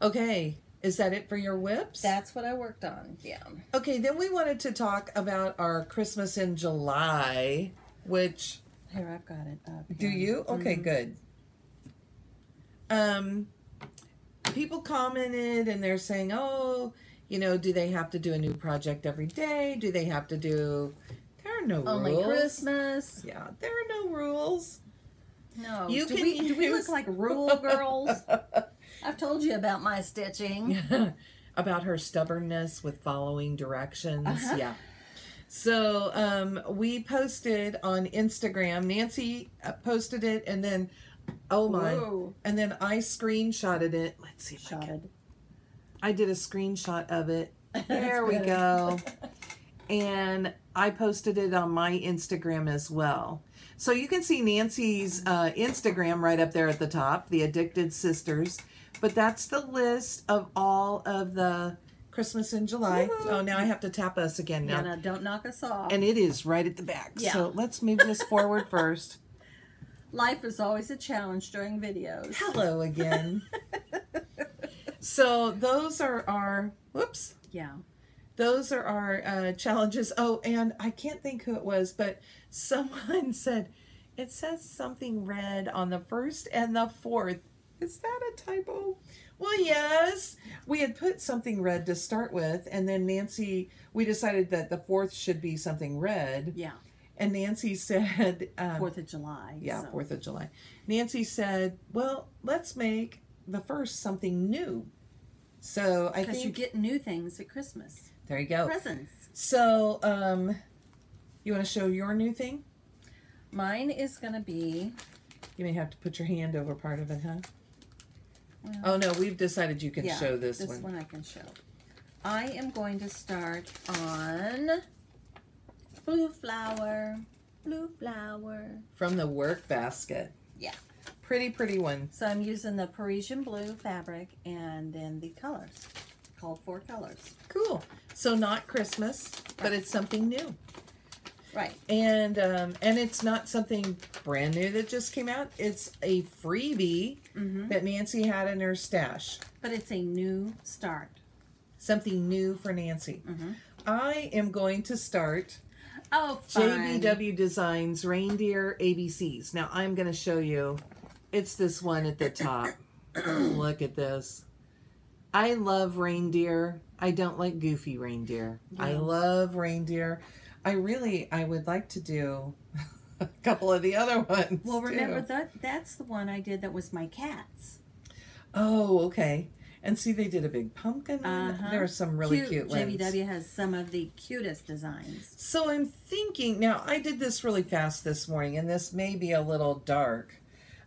Okay. Is that it for your whips? That's what I worked on, yeah. Okay, then we wanted to talk about our Christmas in July, which... Here, I've got it up. Do you? Okay, good. People commented and they're saying, oh, you know, do they have to do a new project every day? Do they have to do... There are no rules. Only Christmas. Yeah, there are no rules. No. Do we look like rule girls? I've told you about my stitching. About her stubbornness with following directions. Yeah. So we posted on Instagram. Nancy posted it, and then, oh my. Whoa. And then I screenshotted it. Let's see if I did a screenshot of it. There we go. And I posted it on my Instagram as well. So you can see Nancy's Instagram right up there at the top, the Addicted Sisters. But that's the list of all of the Christmas in July. Woo-hoo. Oh, now I have to tap us again now. Yeah, no, don't knock us off. And it is right at the back. Yeah. So let's move this forward first. Life is always a challenge during videos. Hello again. So those are our, whoops. Yeah. Those are our challenges. Oh, and I can't think who it was, but someone said, it says something red on the 1st and the 4th. Is that a typo? Well, yes. We had put something red to start with, and then Nancy, we decided that the 4th should be something red. Yeah. And Nancy said... 4th of July. Yeah, so. 4th of July. Nancy said, well, let's make the 1st something new. So I think... Because you get new things at Christmas. There you go. Presents. So, you want to show your new thing? Mine is going to be... You may have to put your hand over part of it, huh? Well, oh, no, we've decided you can show this one. This one I can show. I am going to start on blue flower, blue flower. From the work basket. Yeah. Pretty, pretty one. So I'm using the Parisian blue fabric and then the colors. Called 4 colors. Cool. So not Christmas, but it's something new. Right. And it's not something brand new that just came out. It's a freebie that Nancy had in her stash. But it's a new start. Something new for Nancy. I am going to start fun. JBW Designs Reindeer ABCs. Now I'm going to show you. It's this one at the top. Look at this. I love reindeer. I don't like goofy reindeer. Yeah. I love reindeer. I would like to do a couple of the other ones. Well, remember that's the one I did that was my cats. Oh, okay. And see, they did a big pumpkin. There are some really cute ones. JBW has some of the cutest designs. So I'm thinking, now I did this really fast this morning, and this may be a little dark.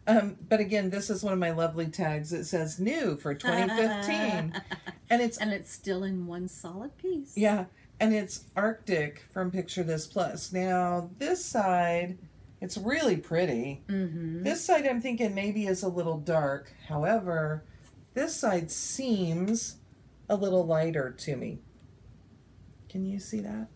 But again, this is one of my lovely tags. It says new for 2015. And it's still in one solid piece. Yeah. And it's Arctic from Picture This Plus. Now, this side, it's really pretty. This side I'm thinking maybe is a little dark. However, this side seems a little lighter to me. Can you see that?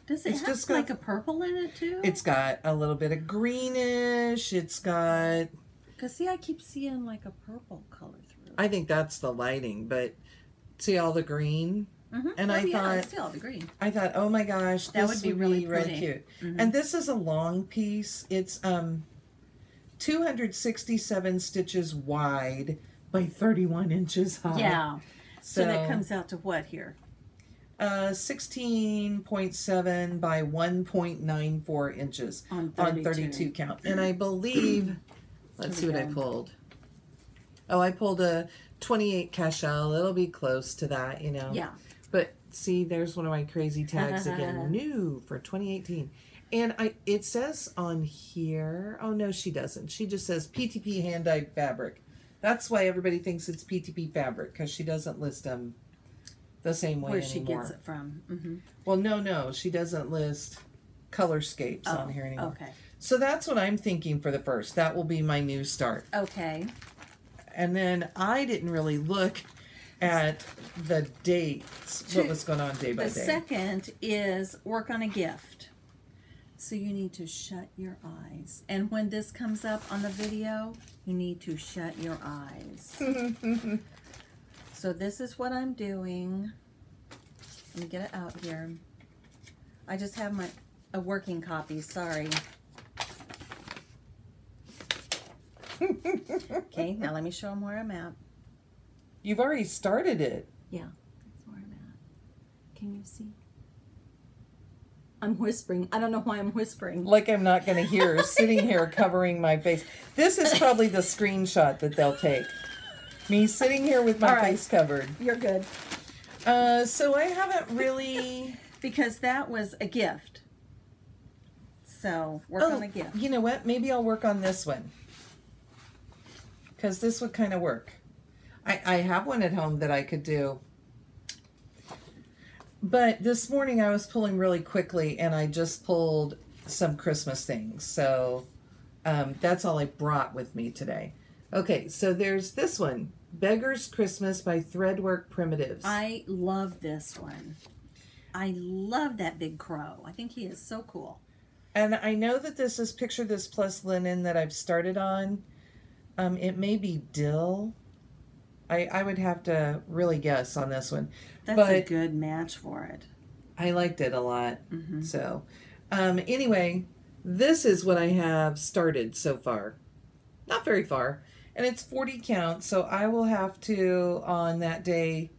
Does it have like a purple in it too? It's got a little bit of greenish. It's got... Because see, I keep seeing like a purple color through. I think that's the lighting, but see all the green? And I thought, oh my gosh, this would be really cute. And this is a long piece. It's 267 stitches wide by 31 inches high. Yeah. So that comes out to what here? 16.7 by 1.94 inches on 32 count. And I believe, let's see what I pulled. Oh, I pulled a 28 Cashel. It'll be close to that, you know. Yeah. But see, there's one of my crazy tags again. New for 2018. And it says on here, oh no, she doesn't. She just says PTP hand-dyed fabric. That's why everybody thinks it's PTP fabric, because she doesn't list them the same way Where anymore. she gets it from. Mm-hmm. Well, no, she doesn't list colorscapes on here anymore. Okay. So that's what I'm thinking for the first. That will be my new start. Okay. And then I didn't really look at the dates, what was going on day by day. The second is work on a gift. So you need to shut your eyes. And when this comes up on the video, you need to shut your eyes. So this is what I'm doing. Let me get it out here. I just have a working copy, sorry. Okay, now let me show them where I'm at. You've already started it. Yeah, that's where I'm at. Can you see? I'm whispering. I don't know why I'm whispering. Like I'm not going to hear, sitting here covering my face. This is probably the screenshot that they'll take. Me sitting here with my face covered. You're good. So I haven't really... Because that was a gift. So, work on a gift. You know what? Maybe I'll work on this one. Because this would kind of work. I have one at home that I could do. But this morning I was pulling really quickly and I just pulled some Christmas things. So that's all I brought with me today. Okay, so there's this one. Beggar's Christmas by Threadwork Primitives. I love this one. I love that big crow. I think he is so cool. And I know that this is Picture This Plus Linen that I've started on. It may be dill. I would have to really guess on this one. That's a good match for it. I liked it a lot. Mm-hmm. So, anyway, this is what I have started so far. Not very far. And it's 40 count, so I will have to, on that day,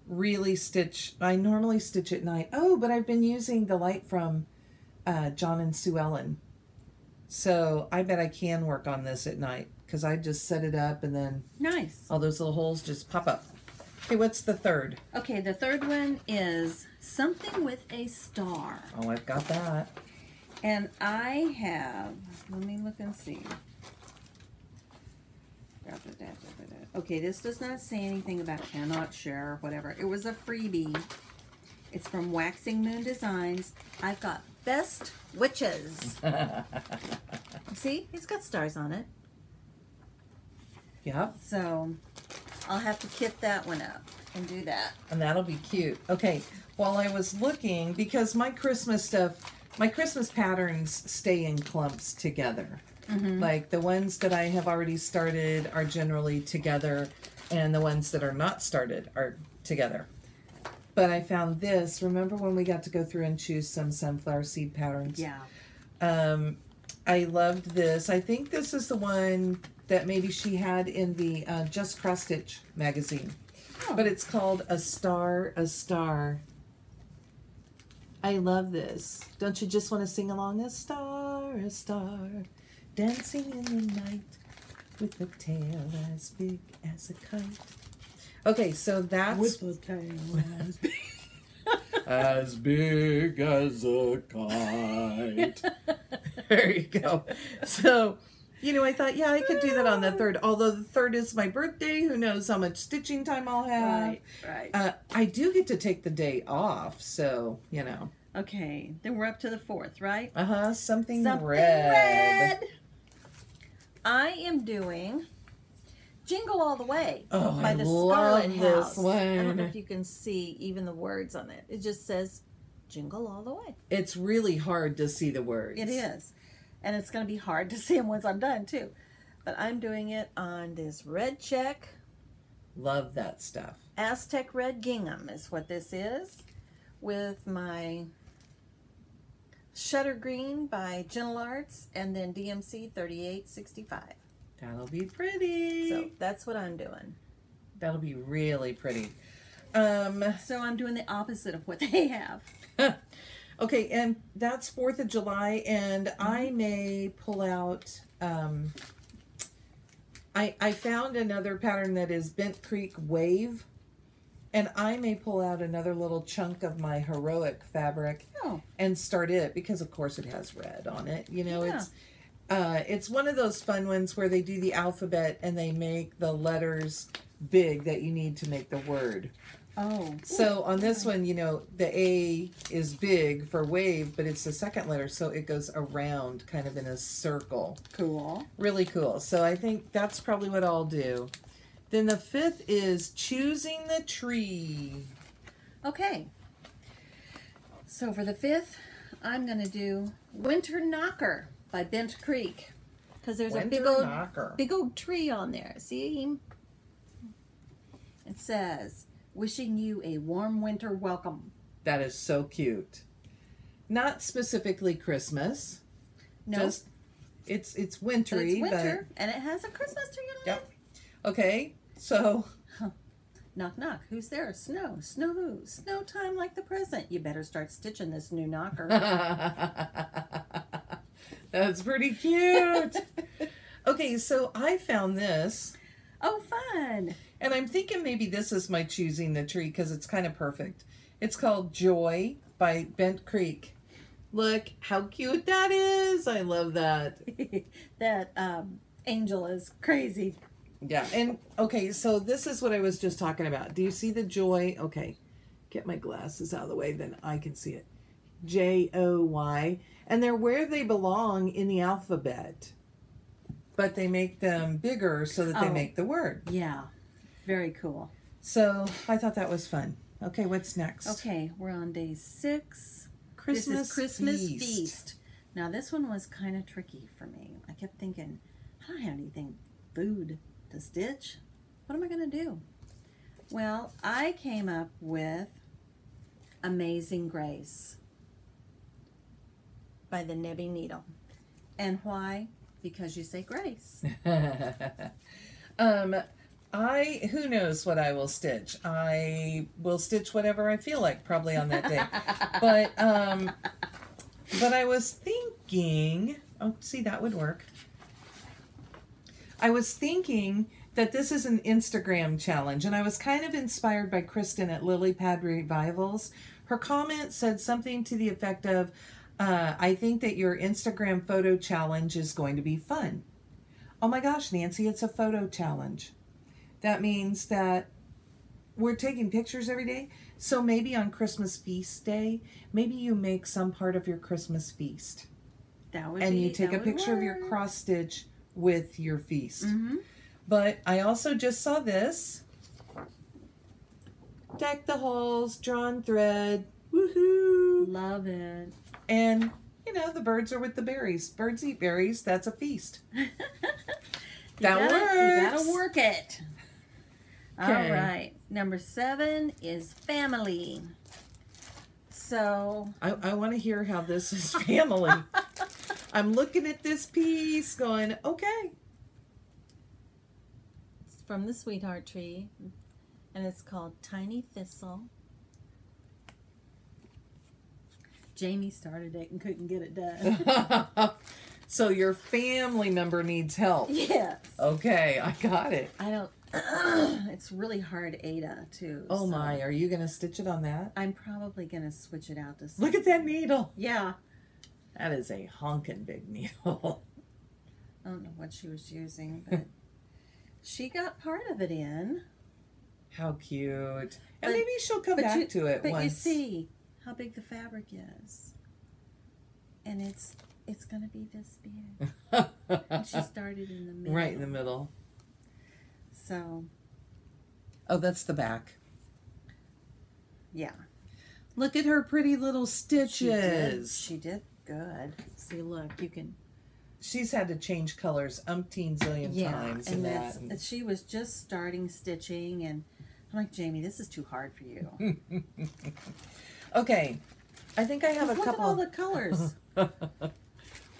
really stitch. I normally stitch at night. Oh, but I've been using the light from John and Sue Ellen. So I bet I can work on this at night, because I just set it up and then nice. All those little holes just pop up. Okay, what's the third? Okay, the third one is Something with a Star. Oh, I've got that. And I have, let me look and see. Okay, this does not say anything about cannot share or whatever. It was a freebie. It's from Waxing Moon Designs. I've got Best Witches. See, it's got stars on it. Yep. So I'll have to kit that one up and do that. And that'll be cute. Okay, while I was looking, because my Christmas stuff, my Christmas patterns stay in clumps together. Mm-hmm. Like the ones that I have already started are generally together, and the ones that are not started are together. But I found this. Remember when we got to go through and choose some sunflower seed patterns? Yeah. I loved this. I think this is the one that maybe she had in the Just Cross Stitch magazine. Oh. But it's called A Star, A Star. I love this. Don't you just want to sing along? A star, dancing in the night with a tail as big as a kite. Okay, so that's... With a tail as big... as big as a kite. There you go. So, you know, I thought, yeah, I could do that on the third. Although the third is my birthday, who knows how much stitching time I'll have. Right. I do get to take the day off, so, you know. Okay, then we're up to the fourth, right? Uh-huh, something red. I am doing Jingle All the Way by the Scarlet House. This one. I don't know if you can see even the words on it. It just says Jingle All the Way. It's really hard to see the words. It is. And it's going to be hard to see them once I'm done, too. But I'm doing it on this red check. Love that stuff. Aztec Red Gingham is what this is. With my Shutter Green by Gentle Arts, and then DMC 3865. That'll be pretty. So that's what I'm doing. That'll be really pretty. So I'm doing the opposite of what they have. Okay, and that's 4th of July, and I may pull out, I found another pattern that is Bent Creek Wave, and I may pull out another little chunk of my Heroic fabric and start it, because of course it has red on it. You know, it's one of those fun ones where they do the alphabet and they make the letters big that you need to make the word. Oh. So on this one, you know, the A is big for wave, but it's the second letter, so it goes around kind of in a circle. Cool. Really cool. So I think that's probably what I'll do. Then the 5th is choosing the tree. Okay. So for the 5th, I'm going to do Winter Knocker by Bent Creek. Because there's a big old tree on there. See? It says, wishing you a warm winter welcome. That is so cute. Not specifically Christmas. No. Just, it's wintry. But it's winter, and it has a Christmas tree on it. Okay, so. Knock, knock. Who's there? Snow. Snow who? Snow time like the present. You better start stitching this new knocker. That's pretty cute. Okay, so I found this. Oh, fun. And I'm thinking maybe this is my choosing the tree because it's kind of perfect. It's called Joy by Bent Creek. Look how cute that is. I love that. That angel is crazy. Yeah. And okay, so this is what I was just talking about. Do you see the joy? Okay. Get my glasses out of the way, then I can see it. Joy. And they're where they belong in the alphabet. But they make them bigger so that they make the word. Yeah. Very cool. So I thought that was fun. Okay, what's next? Okay, we're on day 6. Christmas This is Christmas Feast. Feast. Now this one was kind of tricky for me. I kept thinking, I don't have anything food to stitch. What am I going to do? Well, I came up with Amazing Grace by the Nebby Needle. And why? Because you say grace. Who knows what I will stitch. I will stitch whatever I feel like probably on that day. But I was thinking, see, that would work. I was thinking that this is an Instagram challenge, and I was kind of inspired by Kristen at Lily Pad Revivals. Her comment said something to the effect of, I think that your Instagram photo challenge is going to be fun. Oh my gosh, Nancy, it's a photo challenge. That means that we're taking pictures every day. So maybe on Christmas Feast Day, maybe you make some part of your Christmas feast. And you take a picture of your cross stitch with your feast. Mm-hmm. But I also just saw this. Deck the holes, drawn thread. Woohoo! Love it. And, you know, the birds are with the berries. Birds eat berries. That's a feast. That works. You gotta work it. Okay. All right. Number 7 is family. So I want to hear how this is family. I'm looking at this piece going, okay. it's from the Sweetheart Tree, and it's called Tiny Thistle. Jamie started it and couldn't get it done. So your family member needs help. Yes. Okay, I got it. I don't. It's really hard Ada too. Oh so my, are you going to stitch it on that? I'm probably gonna switch it out to. Look at that needle. Yeah. That is a honkin' big needle. I don't know what she was using, but she got part of it in. How cute. And But- maybe she'll come back to it But once. you see how big the fabric is, and it's gonna be this big. And she started in the middle. Right in the middle. So Oh, that's the back. yeah, Look at her pretty little stitches. She did good. See, look, you can. She's had to change colors umpteen zillion times in that. She was just starting stitching, and I'm like, Jamie, this is too hard for you. Okay, I think I have a Look couple. at all the colors.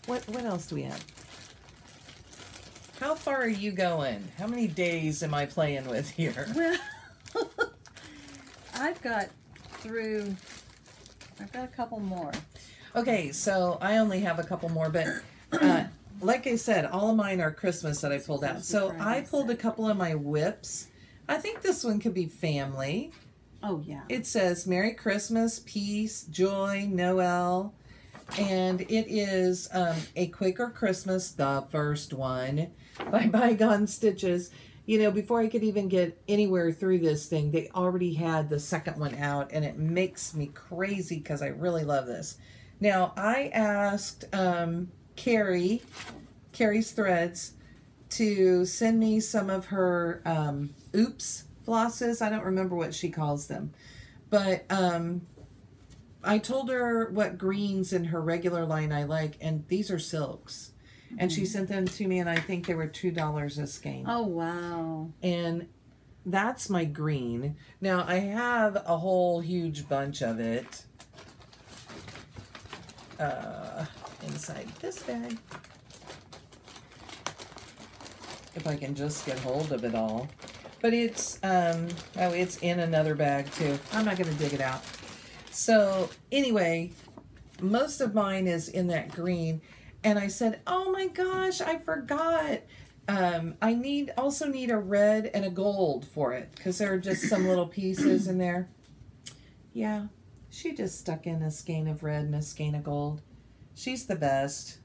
What else do we have? How far are you going? How many days am I playing with here? Well, I've got a couple more. Okay, so I only have a couple more, but like I said, all of mine are Christmas that I pulled out. So I pulled a couple of my whips. I think this one could be family. Oh, yeah. It says Merry Christmas, Peace, Joy, Noel. And it is A Quaker Christmas, the first one, by Bygone Stitches. You know, before I could even get anywhere through this thing, they already had the second one out, and it makes me crazy because I really love this. Now, I asked Carrie's Threads to send me some of her Oops flosses. I don't remember what she calls them. But I told her what greens in her regular line I like, and these are silks. And she sent them to me, and I think they were $2 a skein. Oh, wow. And that's my green. Now, I have a whole huge bunch of it inside this bag. If I can just get hold of it all. But it's, it's in another bag, too. I'm not going to dig it out. So, anyway, most of mine is in that green. And I said, oh my gosh, I forgot. I also need a red and a gold for it, because there are just some little pieces in there. Yeah, she just stuck in a skein of red and a skein of gold. She's the best.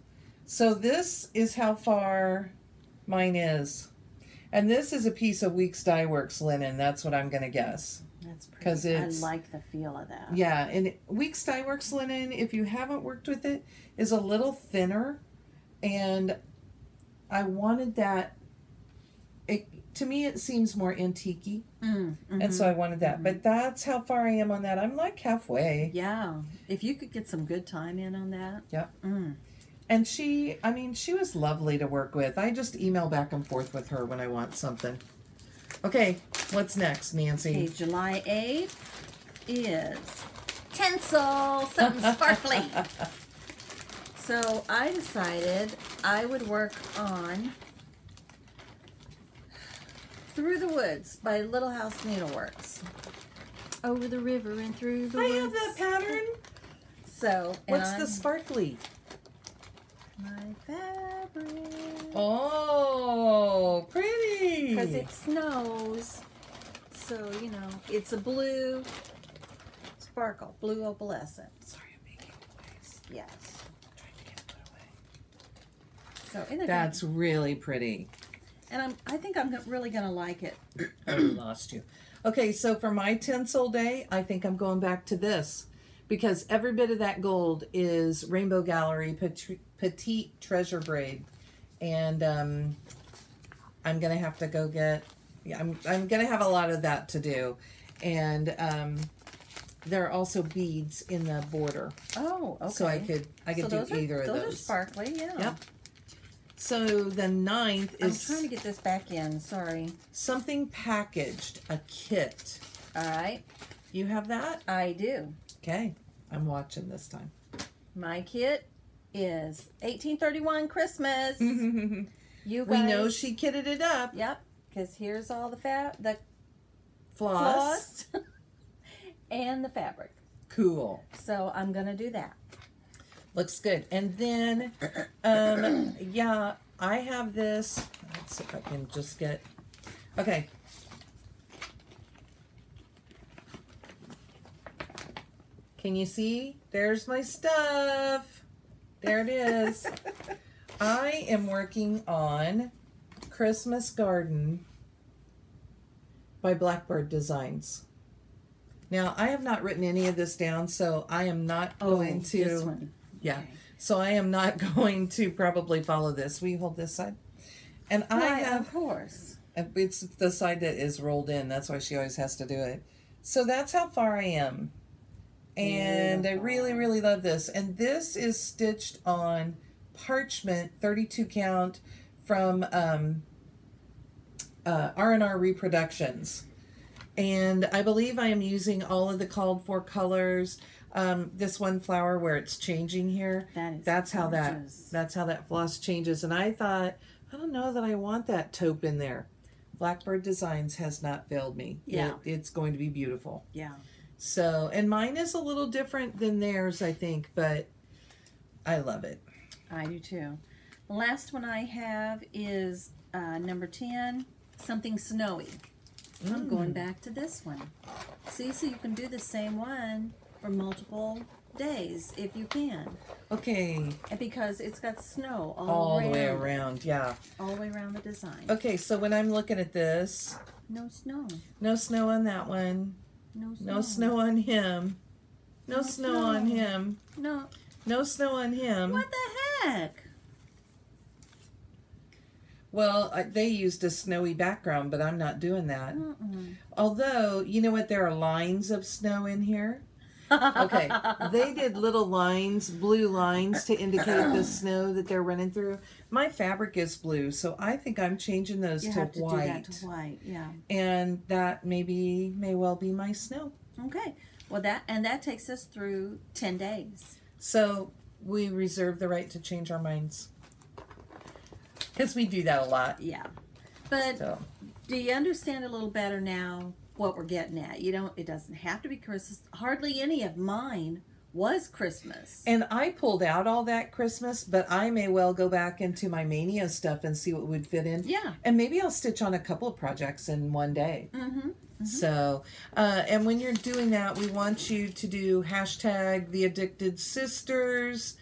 So this is how far mine is. And this is a piece of Weeks Dye Works linen. That's what I'm going to guess. That's pretty. I like the feel of that. Yeah, and Weeks Dye Works linen, if you haven't worked with it, is a little thinner. And I wanted that. To me, it seems more antique-y. And so I wanted that. But that's how far I am on that. I'm like halfway. Yeah. If you could get some good time in on that. Yep. And she was lovely to work with. I just email back and forth with her when I want something. Okay, what's next, Nancy? Okay, July 8th is tinsel, something sparkly. So I decided I would work on Through the Woods by Little House Needleworks. Over the river and through the woods. I have that pattern. So, what's the sparkly? My fabric. Oh, pretty. Because it snows. So, you know, it's a blue sparkle, blue opalescent. Sorry, I'm making noise. Yes. I'm trying to get it put away. So, that's really pretty. And I think I'm really going to like it. I lost you. Okay, so for my tinsel day, I think I'm going back to this. Because every bit of that gold is Rainbow Gallery Petite Treasure Braid. And I'm going to have to go get... Yeah, I'm going to have a lot of that to do. And there are also beads in the border. Oh, okay. So I could do either of those. Those are sparkly, yeah. Yep. So the 9th is... I'm trying to get this back in, sorry. Something packaged, a kit. All right. You have that? I do. Okay. I'm watching this time. My kit is 1831 Christmas. You guys... We know she kitted it up. Yep. Because here's all the floss and the fabric. Cool. So I'm going to do that. Looks good. And then, yeah, I have this. Let's see if I can just get... Okay. Can you see? There's my stuff. There it is. I am working on Christmas Garden by Blackbird Designs. Now, I have not written any of this down, so I am not going to... This one. Yeah. Okay. So I am not going to probably follow this. Will you hold this side? And I have... Of course. It's the side that is rolled in. That's why she always has to do it. So that's how far I am. And beautiful. I really, really love this. And this is stitched on parchment, 32 count, from R&R Reproductions. And I believe I am using all of the called for colors. This one flower where it's changing here, that's how that floss changes. And I thought, I don't know that I want that taupe in there, Blackbird Designs has not failed me. Yeah. It's going to be beautiful. Yeah. So, and mine is a little different than theirs, I think, but I love it. I do too. The last one I have is number 10, something snowy. I'm going back to this one. See, so you can do the same one for multiple days if you can. Okay. And because it's got snow all the way around, yeah. All the way around the design. Okay, so when I'm looking at this, no snow. No snow on that one. No snow. No snow on him. No snow on him. No. No snow on him. What the heck? Well, they used a snowy background, but I'm not doing that. Although, you know what? There are lines of snow in here. Okay, they did little lines, blue lines, to indicate the snow that they're running through. My fabric is blue, so I think I'm changing those to white. You have to do that to white, yeah. And that may well be my snow. Okay, well that takes us through 10 days. So we reserve the right to change our minds. Because we do that a lot. Yeah. But do you understand a little better now what we're getting at? It doesn't have to be Christmas. Hardly any of mine was Christmas. And I pulled out all that Christmas, but I may well go back into my Mania stuff and see what would fit in. Yeah. And maybe I'll stitch on a couple of projects in one day. So, and when you're doing that, we want you to do hashtag the Addicted Sisters.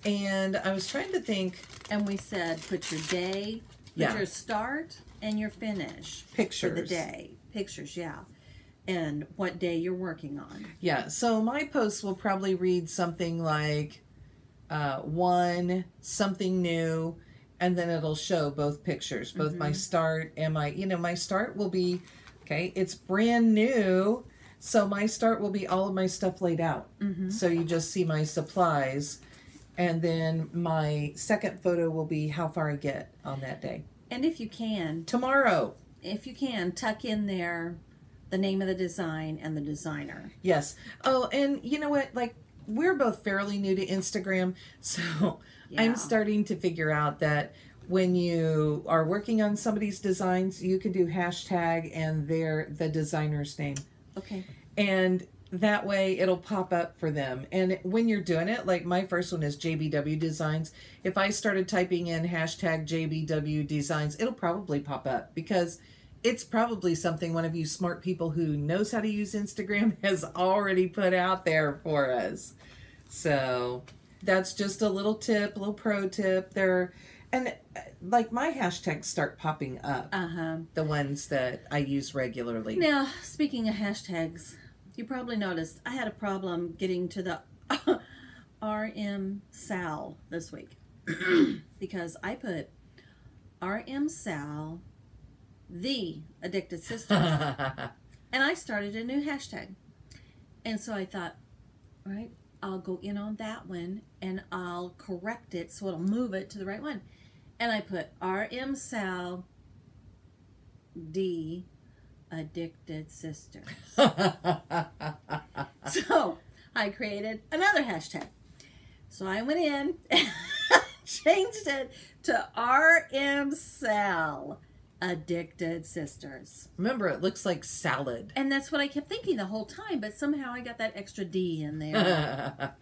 And I was trying to think. And we said put your day, put your start and your finish. Pictures. For the day. Pictures, yeah. And what day you're working on. Yeah, so my post will probably read something like one, something new, and then it'll show both pictures, both my start and my start will be, okay, it's brand new, so my start will be all of my stuff laid out. So you just see my supplies, and then my second photo will be how far I get on that day. And if you can, tomorrow, if you can, tuck in there the name of the design and the designer. Yes. Oh, and you know what? Like, we're both fairly new to Instagram, so I'm starting to figure out that when you are working on somebody's designs, you can do hashtag and the designer's name. Okay. And that way it'll pop up for them. And when you're doing it, like my first one is JBW Designs. If I started typing in hashtag JBW Designs, it'll probably pop up because it's probably something one of you smart people who knows how to use Instagram has already put out there for us. So that's just a little tip, a little pro tip there. And like my hashtags start popping up. The ones that I use regularly. Now, speaking of hashtags, you probably noticed I had a problem getting to the RM SAL this week because I put RM SAL, the Addicted Sisters, and I started a new hashtag. And so I thought, all right, I'll go in on that one and I'll correct it so it'll move it to the right one. And I put RM SAL, the Addicted Sisters. So I created another hashtag. So I went in and changed it to RM SAL, Addicted Sisters. Remember, it looks like salad. And that's what I kept thinking the whole time, but somehow I got that extra D in there.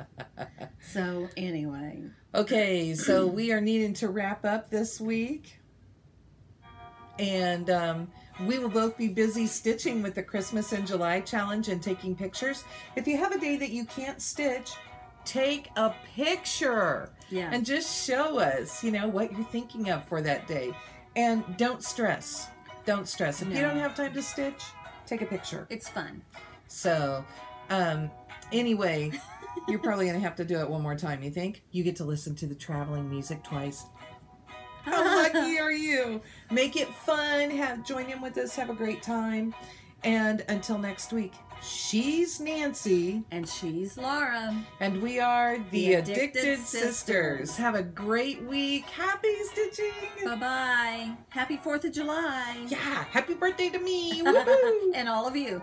So anyway. Okay, so we are needing to wrap up this week. And we will both be busy stitching with the Christmas in July challenge and taking pictures. If you have a day that you can't stitch, take a picture. Yeah. And just show us, what you're thinking of for that day. And don't stress. Don't stress. If you don't have time to stitch, take a picture. It's fun. So, anyway, you're probably going to have to do it one more time, you think? You get to listen to the traveling music twice. How lucky are you? Make it fun. Join in with us. Have a great time. And until next week, she's Nancy. And she's Laura. And we are the Addicted Sisters. Have a great week. Happy stitching. Bye-bye. Happy 4th of July. Yeah. Happy birthday to me. Woohoo. And all of you.